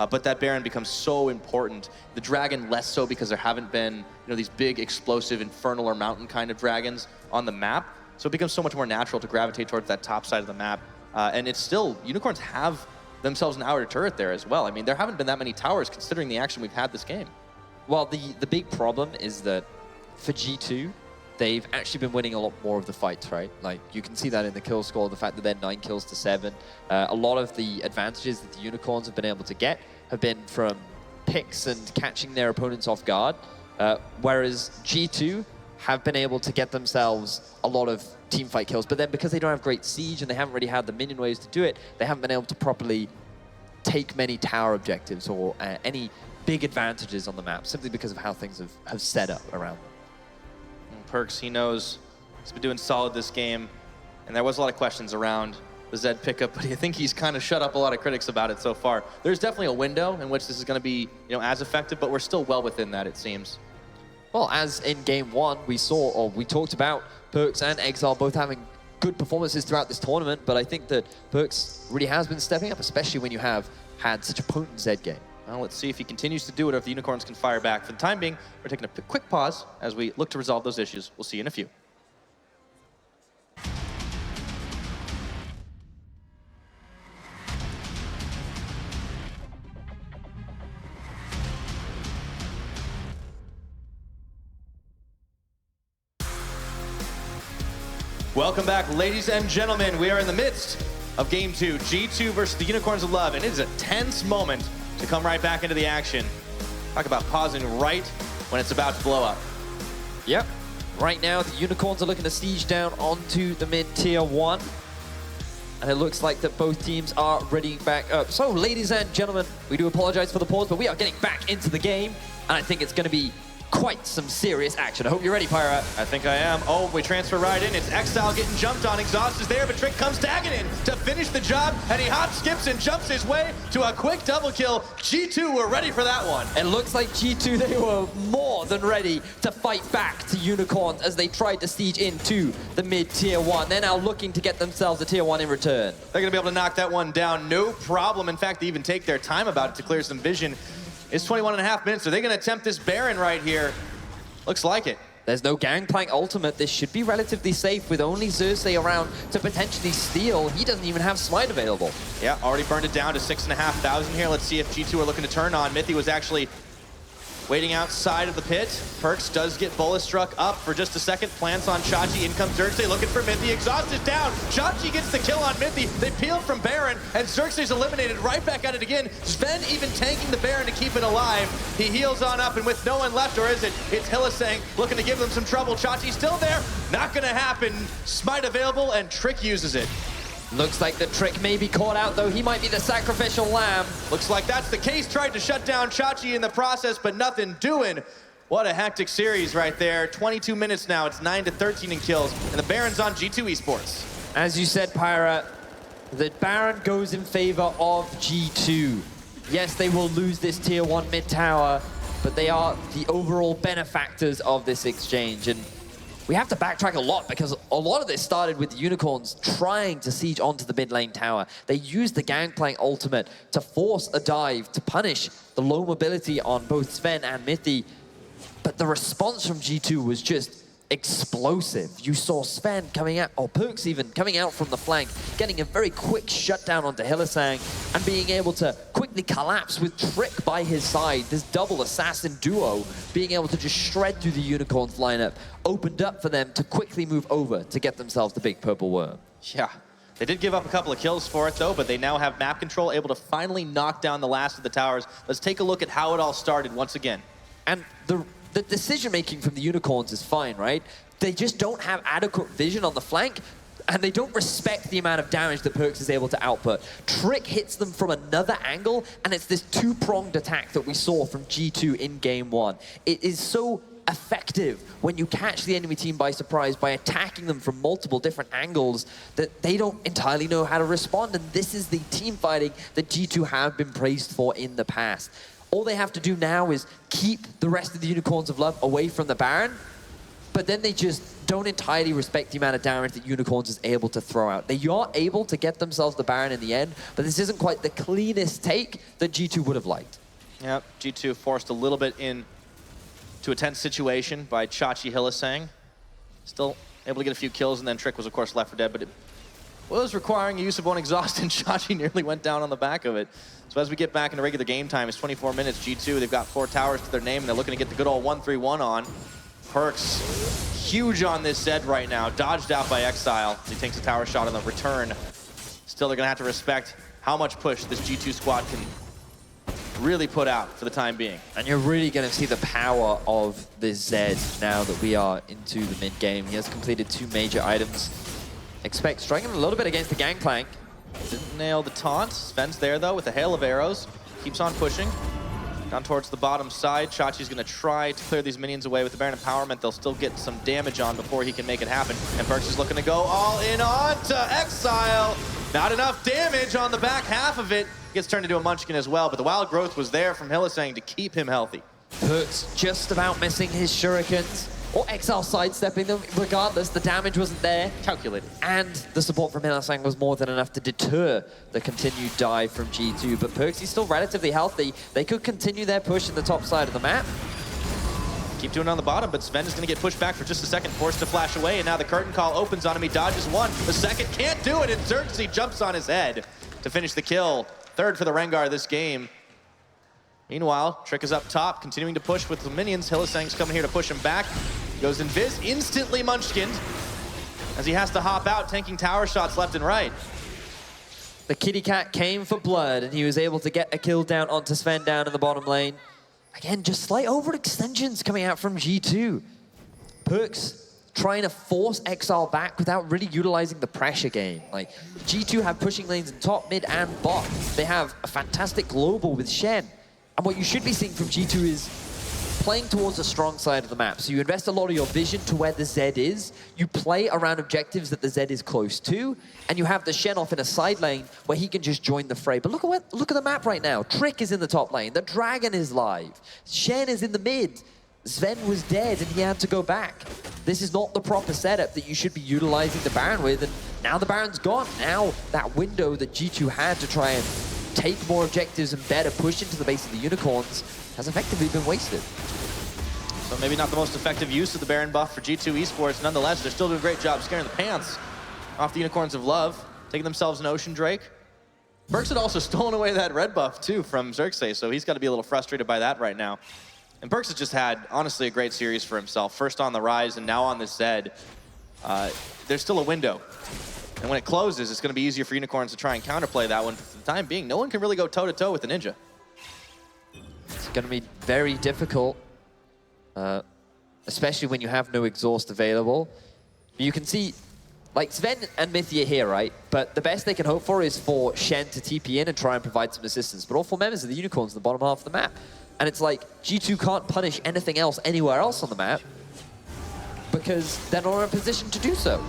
but that Baron becomes so important. The Dragon less so, because there haven't been these big, explosive, infernal or mountain kind of dragons on the map. So it becomes so much more natural to gravitate towards that top side of the map. And it's still, Unicorns have themselves an outer turret there as well. I mean, there haven't been that many towers considering the action we've had this game. Well, the big problem is that for G2, they've actually been winning a lot more of the fights, right? Like, you can see that in the kill score, the fact that they're 9 kills to 7. A lot of the advantages that the Unicorns have been able to get have been from picks and catching their opponents off guard, whereas G2 have been able to get themselves a lot of team fight kills, but then because they don't have great siege and they haven't really had the minion waves to do it, they haven't been able to properly take many tower objectives or any big advantages on the map, simply because of how things have set up around them. And Perkz, he knows he's been doing solid this game, and there was a lot of questions around the Zed pickup, but I think he's kind of shut up a lot of critics about it so far. There's definitely a window in which this is going to be as effective, but we're still well within that, it seems. Well, as in game 1, we talked about Perkz and Exile both having good performances throughout this tournament, but I think that Perkz really has been stepping up, especially when you have had such a potent Zed game. Well, let's see if he continues to do it or if the Unicorns can fire back. For the time being, we're taking a quick pause as we look to resolve those issues. We'll see you in a few. Welcome back, ladies and gentlemen. We are in the midst of Game 2, G2 versus the Unicorns of Love, and it is a tense moment to come right back into the action. Talk about pausing right when it's about to blow up. Yep. Right now, the Unicorns are looking to siege down onto the mid tier 1. And it looks like that both teams are ready back up. So, ladies and gentlemen, we do apologize for the pause, but we are getting back into the game. And I think it's going to be quite some serious action. I hope you're ready, Pyra. I think I am. Oh, we transfer right in. It's Exile getting jumped on. Exhaust is there, but Trick comes tagging in to finish the job, and he hops, skips, and jumps his way to a quick double kill. G2 were ready for that one. It looks like G2, they were more than ready to fight back to Unicorns as they tried to siege into the mid-tier 1. They're now looking to get themselves a tier 1 in return. They're going to be able to knock that one down, no problem. In fact, they even take their time about it to clear some vision. It's 21.5 minutes. Are they going to attempt this Baron right here? Looks like it. There's no Gangplank ultimate. This should be relatively safe with only Xerxes around to potentially steal. He doesn't even have Smite available. Yeah, already burned it down to 6,500 here. Let's see if G2 are looking to turn on. Mithy was actually waiting outside of the pit. Perkz does get Bolus struck up for just a second. Plants on Chachi. In comes Xerxes looking for Mithy. Exhaust is down. Chachi gets the kill on Mithy. They peel from Baron, and Xerxes eliminated right back at it again. Sven even tanking the Baron to keep it alive. He heals on up, and with no one left, or is it? It's Hylissang looking to give them some trouble. Chachi's still there. Not gonna happen. Smite available, and Trick uses it. Looks like the Trick may be caught out, though. He might be the sacrificial lamb. Looks like that's the case. Tried to shut down Chachi in the process, but nothing doing. What a hectic series right there. 22 minutes now. It's 9-13 in kills, and the Baron's on G2 Esports. As you said, Pyra, the Baron goes in favor of G2. Yes, they will lose this tier 1 mid tower, but they are the overall benefactors of this exchange. And we have to backtrack a lot because a lot of this started with the Unicorns trying to siege onto the mid lane tower. They used the Gangplank ultimate to force a dive to punish the low mobility on both Sven and Mithy. But the response from G2 was just explosive. You saw Sven coming out, or Perkz even, coming out from the flank, getting a very quick shutdown onto Hylissang, and being able to quickly collapse with Trick by his side. This double assassin duo being able to just shred through the Unicorns lineup opened up for them to quickly move over to get themselves the big purple worm. Yeah. They did give up a couple of kills for it, though, but they now have map control, able to finally knock down the last of the towers. Let's take a look at how it all started once again. And the decision-making from the Unicorns is fine, right? They just don't have adequate vision on the flank, and they don't respect the amount of damage that Perkz is able to output. Trick hits them from another angle, and it's this two-pronged attack that we saw from G2 in Game 1. It is so effective when you catch the enemy team by surprise by attacking them from multiple different angles that they don't entirely know how to respond, and this is the team fighting that G2 have been praised for in the past. All they have to do now is keep the rest of the Unicorns of Love away from the Baron, but then they just don't entirely respect the amount of damage that Unicorns is able to throw out. They are able to get themselves the Baron in the end, but this isn't quite the cleanest take that G2 would have liked. Yep, G2 forced a little bit in to a tense situation by Chachi Hylissang. Still able to get a few kills, and then Trick was, of course, left for dead, but it was requiring use of one exhaust, and Chachi nearly went down on the back of it. So as we get back into regular game time, it's 24 minutes. G2, they've got 4 towers to their name, and they're looking to get the good old 1-3-1 on. Perkz, huge on this Zed right now, dodged out by Exile. He takes a tower shot on the return. Still, they're gonna have to respect how much push this G2 squad can really put out for the time being. And you're really going to see the power of this Zed now that we are into the mid game. He has completed 2 major items. Expect striking a little bit against the Gangplank. Didn't nail the taunt. Sven's there, though, with a hail of arrows. Keeps on pushing. Down towards the bottom side. Chachi's going to try to clear these minions away with the Baron Empowerment. They'll still get some damage on before he can make it happen. And Perkz is looking to go all in on to Exile. Not enough damage on the back half of it. Gets turned into a Munchkin as well, but the wild growth was there from Hylissang to keep him healthy. Perkz just about missing his shurikens, or Exile sidestepping them. Regardless, the damage wasn't there. Calculated. And the support from Hylissang was more than enough to deter the continued dive from G2. But Perkz is still relatively healthy. They could continue their push in the top side of the map. Keep doing it on the bottom, but Sven is going to get pushed back for just a second, forced to flash away, and now the curtain call opens on him. He dodges one. The second can't do it, and Xerxes jumps on his head to finish the kill. 3rd for the Rengar this game. Meanwhile, Trick is up top, continuing to push with the minions. Hylissang's coming here to push him back. Goes invis, instantly munchkined, as he has to hop out, tanking tower shots left and right. The kitty cat came for blood, and he was able to get a kill down onto Sven down in the bottom lane. Again, just slight overextensions coming out from G2. Perkz trying to force Exile back without really utilizing the pressure game. Like, G2 have pushing lanes in top, mid, and bot. They have a fantastic global with Shen. And what you should be seeing from G2 is playing towards the strong side of the map. So you invest a lot of your vision to where the Zed is, you play around objectives that the Zed is close to, and you have the Shen off in a side lane where he can just join the fray. But look at the map right now. Trick is in the top lane, the Dragon is live, Shen is in the mid. Sven was dead and he had to go back. This is not the proper setup that you should be utilizing the Baron with, and now the Baron's gone. Now that window that G2 had to try and take more objectives and better push into the base of the Unicorns has effectively been wasted. So maybe not the most effective use of the Baron buff for G2 Esports. Nonetheless, they're still doing a great job scaring the pants off the Unicorns of Love, taking themselves an Ocean Drake. Perkz had also stolen away that red buff too from Xerxes, so he's got to be a little frustrated by that right now. And Perkz has just had, honestly, a great series for himself. First on the Rise and now on the Zed. There's still a window. And when it closes, it's going to be easier for Unicorns to try and counterplay that one. For the time being, no one can really go toe-to-toe with the Ninja. It's going to be very difficult, especially when you have no exhaust available. You can see, like, Sven and Mithy are here, right? But the best they can hope for is for Shen to TP in and try and provide some assistance. But all 4 members of the Unicorns in the bottom half of the map. And it's like, G2 can't punish anything else anywhere else on the map because they're not in a position to do so.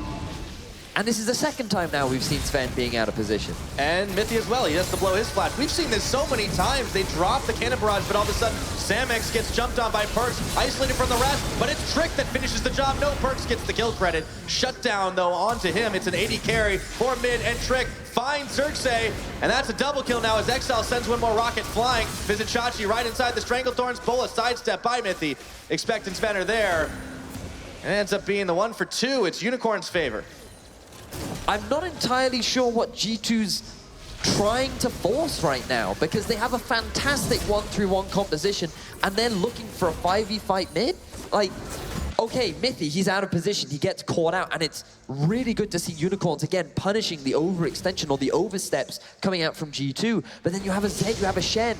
And this is the second time now we've seen Sven being out of position. And Mithy as well, he has to blow his flash. We've seen this so many times. They drop the cannon barrage, but all of a sudden, Samex gets jumped on by Perkz, isolated from the rest, but it's Trick that finishes the job. No, Perkz gets the kill credit. Shut down, though, onto him. It's an 80 carry for mid, and Trick finds Xerxes, and that's a double kill now as Exile sends one more rocket flying. Visit Chachi right inside the Stranglethorns. Bola sidestep by Mithy. Expecting Sven are there. And it ends up being the 1 for 2. It's Unicorn's favor. I'm not entirely sure what G2's trying to force right now because they have a fantastic 1-3-1 composition and they're looking for a 5v fight mid. Like, okay, Mithy, he's out of position, he gets caught out, and it's really good to see Unicorns again punishing the overextension or the oversteps coming out from G2. But then you have a Zed, you have a Shen.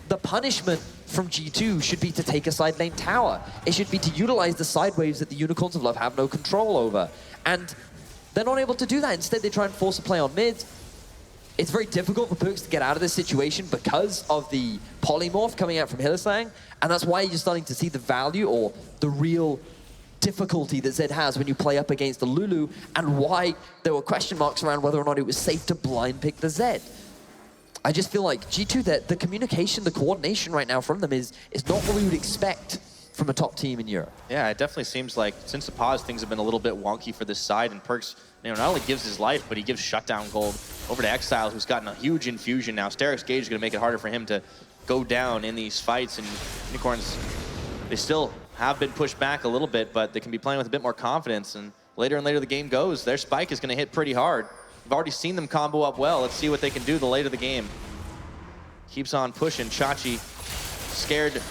The punishment from G2 should be to take a side lane tower. It should be to utilize the side waves that the Unicorns of Love have no control over. And they're not able to do that. Instead, they try and force a play on mid. It's very difficult for Perkz to get out of this situation because of the polymorph coming out from Hylissang, and that's why you're starting to see the value or the real difficulty that Zed has when you play up against the Lulu, and why there were question marks around whether or not it was safe to blind pick the Zed. I just feel like G2, that the communication, the coordination right now from them is not what we would expect from a top team in Europe. Yeah, it definitely seems like since the pause, things have been a little bit wonky for this side, and Perkz, not only gives his life, but he gives shutdown gold over to Exile, who's gotten a huge infusion now. Sterak's Gauge is going to make it harder for him to go down in these fights, and Unicorns, they still have been pushed back a little bit, but they can be playing with a bit more confidence, and later and later the game goes, their spike is going to hit pretty hard. We've already seen them combo up well. Let's see what they can do the later the game. Keeps on pushing. Chachi scared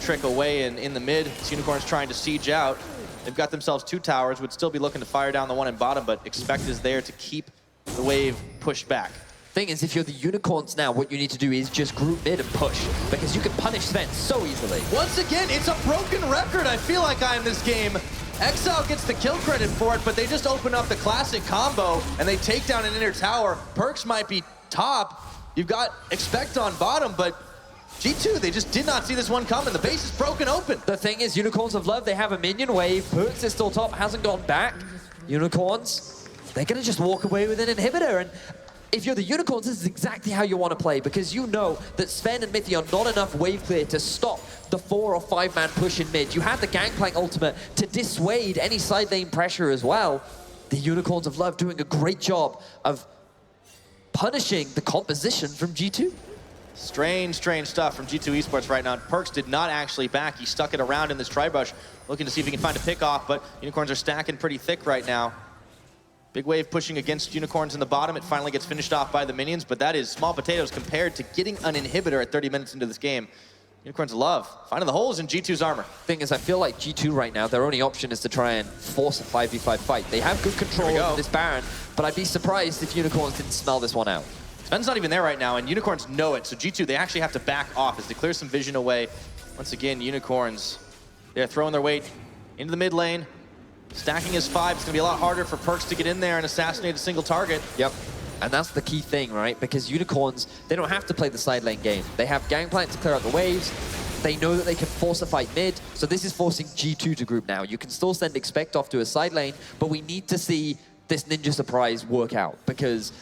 Trick away in the mid. This Unicorn's trying to siege out. They've got themselves 2 towers, would still be looking to fire down the one in bottom, but Expect is there to keep the wave pushed back. Thing is, if you're the Unicorns now, what you need to do is just group mid and push, because you can punish Sven so easily. Once again, it's a broken record, I feel like, in this game. Exile gets the kill credit for it, but they just open up the classic combo, and they take down an inner tower. Perkz might be top. You've got Expect on bottom, but G2, they just did not see this one coming. The base is broken open. The thing is, Unicorns of Love, they have a minion wave. Perkz is still top, hasn't gone back. Unicorns, they're going to just walk away with an inhibitor. And if you're the Unicorns, this is exactly how you want to play, because you know that Sven and Mithy are not enough wave clear to stop the 4 or 5 man push in mid. You have the Gangplank ultimate to dissuade any side lane pressure as well. The Unicorns of Love doing a great job of punishing the composition from G2. Strange stuff from G2 Esports right now. Perkz did not actually back. He stuck it around in this tri-brush, looking to see if he can find a pick off, but Unicorns are stacking pretty thick right now. Big wave pushing against Unicorns in the bottom. It finally gets finished off by the minions, but that is small potatoes compared to getting an inhibitor at 30 minutes into this game. Unicorns love finding the holes in G2's armor. Thing is, I feel like G2 right now, their only option is to try and force a 5v5 fight. They have good control over this Baron, but I'd be surprised if Unicorns didn't smell this one out. Sven's not even there right now, and Unicorns know it, so G2, they actually have to back off as they clear some vision away. Once again, Unicorns, they're throwing their weight into the mid lane. Stacking his 5, it's gonna be a lot harder for Perks to get in there and assassinate a single target. Yep. And that's the key thing, right? Because Unicorns, they don't have to play the side lane game. They have Gangplank to clear out the waves. They know that they can force a fight mid, so this is forcing G2 to group now. You can still send Expect off to a side lane, but we need to see this Ninja Surprise work out, because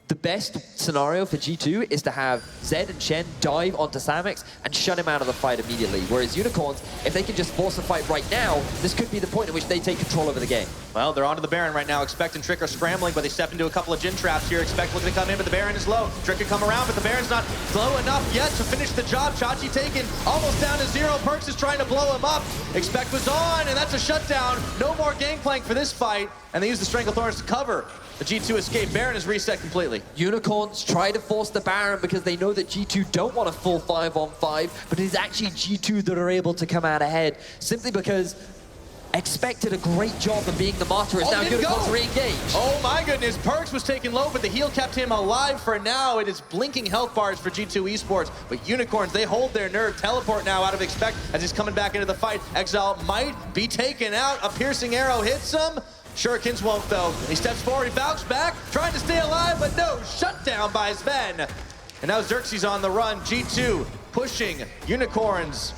the best scenario for G2 is to have Zed and Shen dive onto Samex and shut him out of the fight immediately. Whereas Unicorns, if they can just force a fight right now, this could be the point at which they take control over the game. Well, they're onto the Baron right now. Expect and Trick are scrambling, but they step into a couple of Jin traps here. Expect looking to come in, but the Baron is low. Trick can come around, but the Baron's not low enough yet to finish the job. Chachi taken, almost down to 0. Perks is trying to blow him up. Expect was on, and that's a shutdown. No more Gangplank for this fight, and they use the Stranglethorns to cover the G2 escape. Baron is reset completely. Unicorns try to force the Baron because they know that G2 don't want a full 5-on-5, but it is actually G2 that are able to come out ahead, simply because Expect did a great job of being the martyr as now Unicorns re-engage. Oh my goodness, Perks was taken low, but the heal kept him alive for now. It is blinking health bars for G2 Esports, but Unicorns, they hold their nerve. Teleport now out of Expect as he's coming back into the fight. Exile might be taken out. A piercing arrow hits him. Shurikens won't though. He steps forward, he vouched back, trying to stay alive, but no, shut down by Sven. And now Xerxes on the run. G2 pushing Unicorns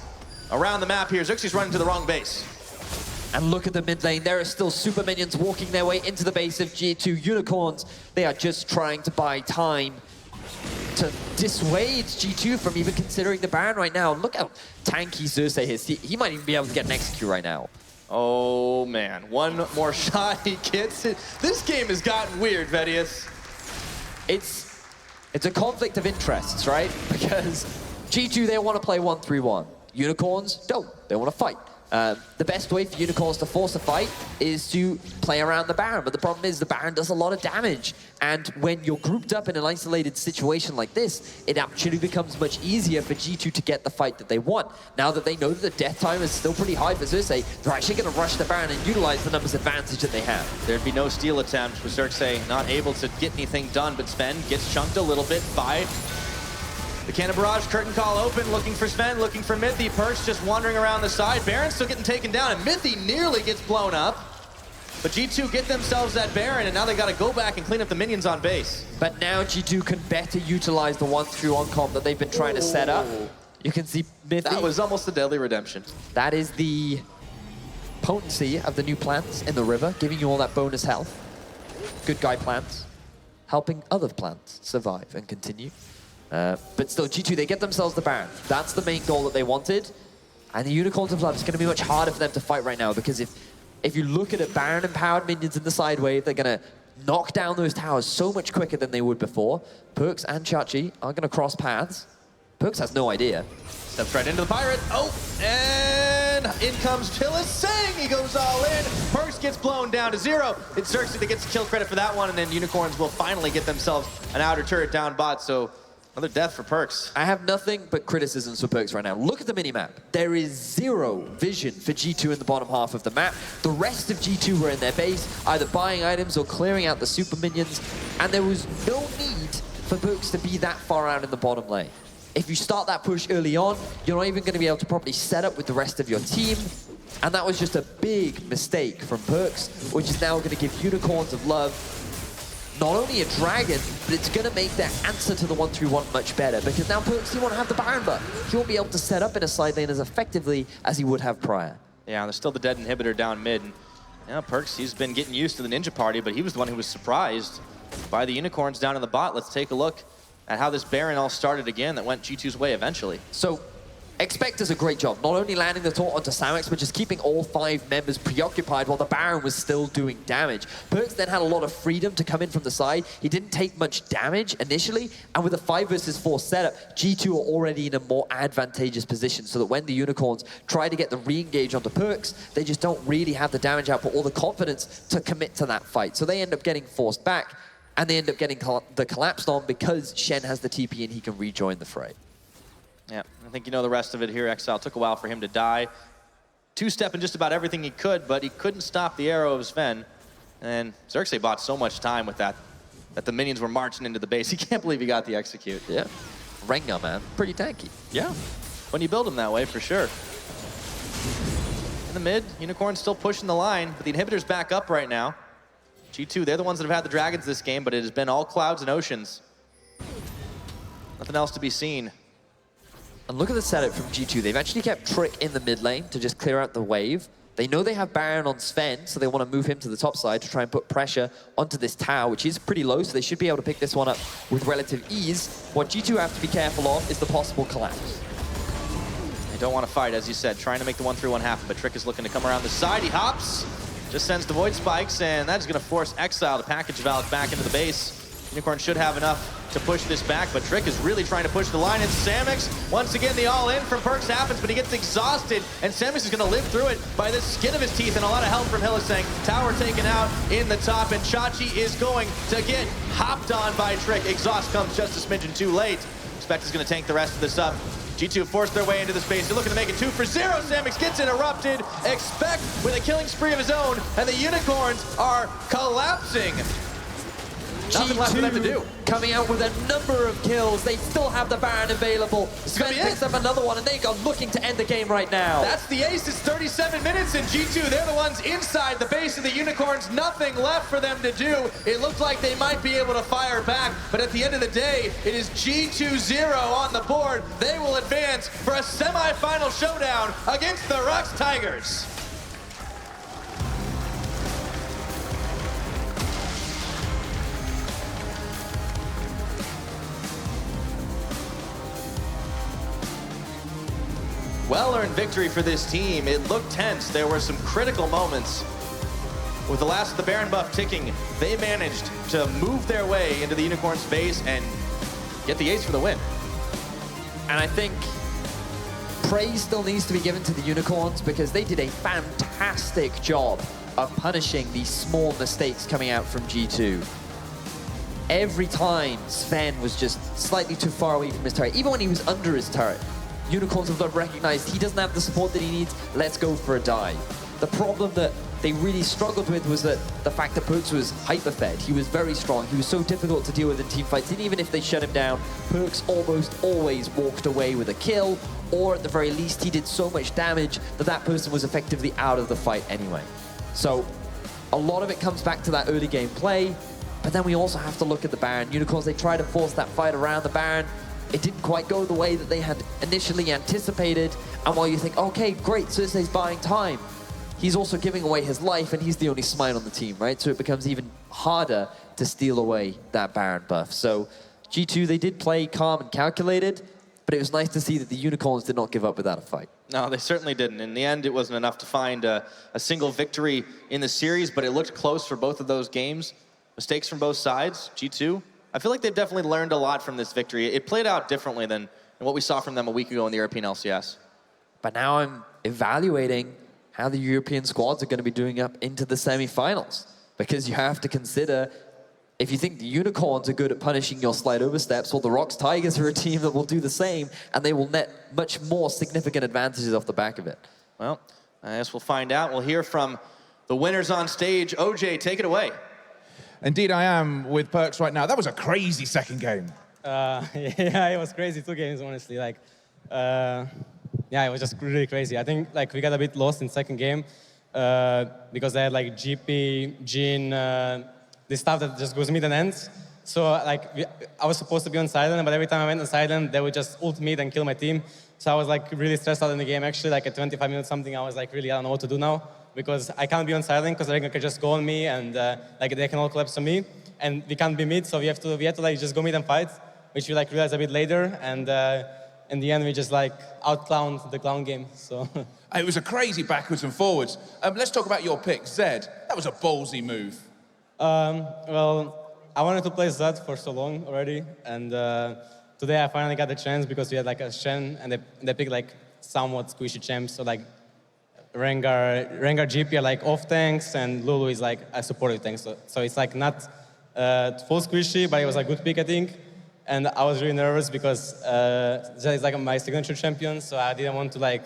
around the map here. Xerxes running to the wrong base. And look at the mid lane. There are still super minions walking their way into the base of G2. Unicorns, they are just trying to buy time to dissuade G2 from even considering the Baron right now. Look how tanky Xerxes is. He might even be able to get an execute right now. Oh man, one more shot he gets it. This game has gotten weird, Vedius. It's a conflict of interests, right? Because G2, they want to play 1-3-1. Unicorns don't. They want to fight. The best way for Unicorns to force a fight is to play around the Baron, but the problem is the Baron does a lot of damage, and when you're grouped up in an isolated situation like this, it actually becomes much easier for G2 to get the fight that they want. Now that they know that the death time is still pretty high for Xerxes, they're actually going to rush the Baron and utilize the numbers advantage that they have. There'd be no steal attempt with Xerxes not able to get anything done, but Sven gets chunked a little bit by the Cannon Barrage. Curtain call open, looking for Sven, looking for Mythy. Perks just wandering around the side. Baron's still getting taken down, and Mythy nearly gets blown up. But G2 get themselves that Baron, and now they got to go back and clean up the minions on base. But now G2 can better utilize the 1-3-1 comp that they've been trying to set up. You can see Mythy. That was almost a deadly redemption. That is the potency of the new plants in the river, giving you all that bonus health. Good guy plants, helping other plants survive and continue. But still, G2, they get themselves the Baron. That's the main goal that they wanted. And the Unicorns of Blood, it's going to be much harder for them to fight right now, because if you look at it, Baron-empowered minions in the side wave, they're going to knock down those towers so much quicker than they would before. Perks and Chachi are going to cross paths. Perks has no idea. Steps right into the Pirate. Oh, and in comes Pillis Sing. He goes all in. Perks gets blown down to 0. It's Xerxes that gets kill credit for that one, and then Unicorns will finally get themselves an outer turret down bot, so another death for Perks. I have nothing but criticisms for Perks right now. Look at the minimap. There is 0 vision for G2 in the bottom half of the map. The rest of G2 were in their base, either buying items or clearing out the super minions, and there was no need for Perks to be that far out in the bottom lane. If you start that push early on, you're not even going to be able to properly set up with the rest of your team, and that was just a big mistake from Perks, which is now going to give Unicorns of Love not only a dragon, but it's going to make their answer to the 1-3-1 much better, because now Perks, he won't have the Baron buff. He won't be able to set up in a side lane as effectively as he would have prior. Yeah, there's still the dead inhibitor down mid. And, yeah, Perks, he's been getting used to the Ninja Party, but he was the one who was surprised by the Unicorns down in the bot. Let's take a look at how this Baron all started again that went G2's way eventually. So, Expect does a great job, not only landing the taunt onto Samex, but just keeping all 5 members preoccupied while the Baron was still doing damage. Perks then had a lot of freedom to come in from the side. He didn't take much damage initially, and with a 5 versus 4 setup, G2 are already in a more advantageous position, so that when the Unicorns try to get the re-engage onto Perks, they just don't really have the damage output or the confidence to commit to that fight. So they end up getting forced back, and they end up getting the collapsed on because Shen has the TP and he can rejoin the fray. Yeah, I think you know the rest of it here. Exile took a while for him to die. Two-stepping just about everything he could, but he couldn't stop the arrow of Sven. And Xerxes bought so much time with that the minions were marching into the base. He can't believe he got the execute. Yeah. Rengar, man. Pretty tanky. Yeah. When you build him that way, for sure. the mid. Unicorn's still pushing the line, but the inhibitor's back up right now. G2, they're the ones that have had the dragons this game, but it has been all clouds and oceans. Nothing else to be seen. And look at the setup from G2. They've actually kept Trick in the mid lane to just clear out the wave. They know they have Baron on Sven, so they want to move him to the top side to try and put pressure onto this tower, which is pretty low, so they should be able to pick this one up with relative ease. What G2 have to be careful of is the possible collapse. They don't want to fight, as you said, trying to make the 1-3-1 happen, but Trick is looking to come around the side. He hops, just sends the Void Spikes, and that is going to force Exile to package Valak back into the base. Unicorn should have enough to push this back, but Trick is really trying to push the line. It's Samix. Once again, the all-in from Perkz happens, but he gets exhausted, and Samix is going to live through it by the skin of his teeth, and a lot of help from Hylissang. Tower taken out in the top, and Chachi is going to get hopped on by Trick. Exhaust comes just a smidgen too late. Spect is going to tank the rest of this up. G2 forced their way into the space. They're looking to make it 2 for 0. Samix gets interrupted. Expect with a killing spree of his own, and the Unicorns are collapsing. Nothing left for them to do. Coming out with a number of kills. They still have the Baron available. Sven picks up another one, and they are looking to end the game right now. That's the ace. It's 37 minutes, and G2, they're the ones inside the base of the Unicorns. Nothing left for them to do. It looked like they might be able to fire back, but at the end of the day, it is G2-0 on the board. They will advance for a semi-final showdown against the Rux Tigers. Well-earned victory for this team. It looked tense. There were some critical moments. With the last of the Baron buff ticking, they managed to move their way into the Unicorn's base and get the ace for the win. And I think praise still needs to be given to the Unicorns because they did a fantastic job of punishing these small mistakes coming out from G2. Every time Sven was just slightly too far away from his turret, even when he was under his turret, Unicorns have recognized he doesn't have the support that he needs, let's go for a dive. The problem that they really struggled with was that the fact that Perkz was hyper-fed. He was very strong, he was so difficult to deal with in teamfights, and even if they shut him down, Perkz almost always walked away with a kill, or at the very least he did so much damage that that person was effectively out of the fight anyway. So a lot of it comes back to that early game play, but then we also have to look at the Baron. Unicorns, they try to force that fight around the Baron. It didn't quite go the way that they had initially anticipated. And while you think, okay, great, Cersei's buying time, he's also giving away his life, and he's the only smite on the team, right? So it becomes even harder to steal away that Baron buff. So G2, they did play calm and calculated, but it was nice to see that the Unicorns did not give up without a fight. No, they certainly didn't. In the end, it wasn't enough to find a single victory in the series, but it looked close for both of those games. Mistakes from both sides. G2, I feel like they've definitely learned a lot from this victory. It played out differently than what we saw from them a week ago in the European LCS. But now I'm evaluating how the European squads are going to be doing up into the semifinals. Because you have to consider, if you think the Unicorns are good at punishing your slide oversteps, well, the Rux Tigers are a team that will do the same, and they will net much more significant advantages off the back of it. Well, I guess we'll find out. We'll hear from the winners on stage. OJ, take it away. Indeed, I am with Perkz right now. That was a crazy second game. Yeah, it was crazy. 2 games, honestly. Like, yeah, it was just really crazy. I think like we got a bit lost in second game because they had like GP, Jhin, this stuff that just goes mid and ends. So like I was supposed to be on silent, but every time I went on silent, they would just ult mid and kill my team. So I was like really stressed out in the game. Actually, like at 25 minutes something, I was like really, I don't know what to do now, because I can't be on silent because they can just go on me and like they can all collapse on me, and we can't be mid, so we have to like just go mid and fight, which we like realized a bit later, and in the end we just like out-clowned the clown game. So It was a crazy backwards and forwards. Let's talk about your pick, Zed. That was a ballsy move. Well, I wanted to play Zed for so long already, and today I finally got the chance because we had like a Shen, and they picked like somewhat squishy champs, so like Rengar GP are like off tanks, and Lulu is like a supportive tank. So it's like not full squishy, but it was a good pick, I think. And I was really nervous because Zed is like my signature champion, so I didn't want to like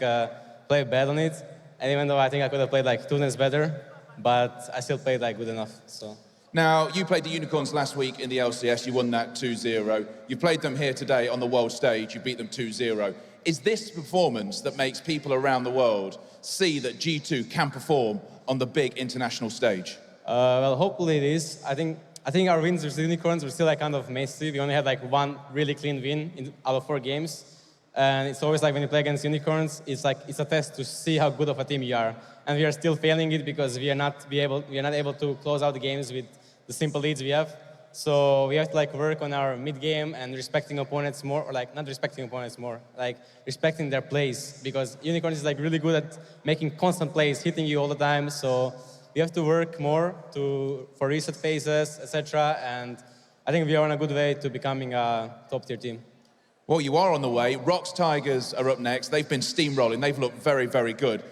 play bad on it. And even though I think I could have played like 2 lanes better, but I still played like good enough. So. Now, you played the Unicorns last week in the LCS. You won that 2-0. You played them here today on the world stage. You beat them 2-0. Is this performance that makes people around the world see that G2 can perform on the big international stage? Well, hopefully it is. I think our wins versus Unicorns were still like kind of messy. We only had like one really clean win out of 4 games. And it's always like when you play against Unicorns, it's a test to see how good of a team you are. And we are still failing it because we are not able to close out the games with the simple leads we have. So we have to like work on our mid game and respecting opponents more, or like not respecting opponents more, like respecting their plays, because Unicorns is like really good at making constant plays, hitting you all the time. So we have to work more for reset phases, etc. And I think we are on a good way to becoming a top tier team. Well, you are on the way. Rox Tigers are up next. They've been steamrolling. They've looked very, very good.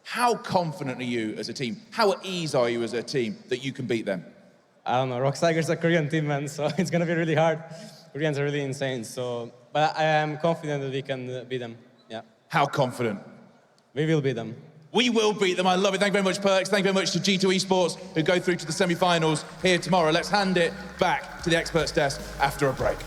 How confident are you as a team? How at ease are you as a team that you can beat them? I don't know. Rox Tigers are a Korean team, man, so it's gonna be really hard. Koreans are really insane. So, but I am confident that we can beat them. Yeah. How confident? We will beat them. We will beat them. I love it. Thank you very much, Perks. Thank you very much to G2 Esports, who go through to the semi-finals here tomorrow. Let's hand it back to the experts desk after a break.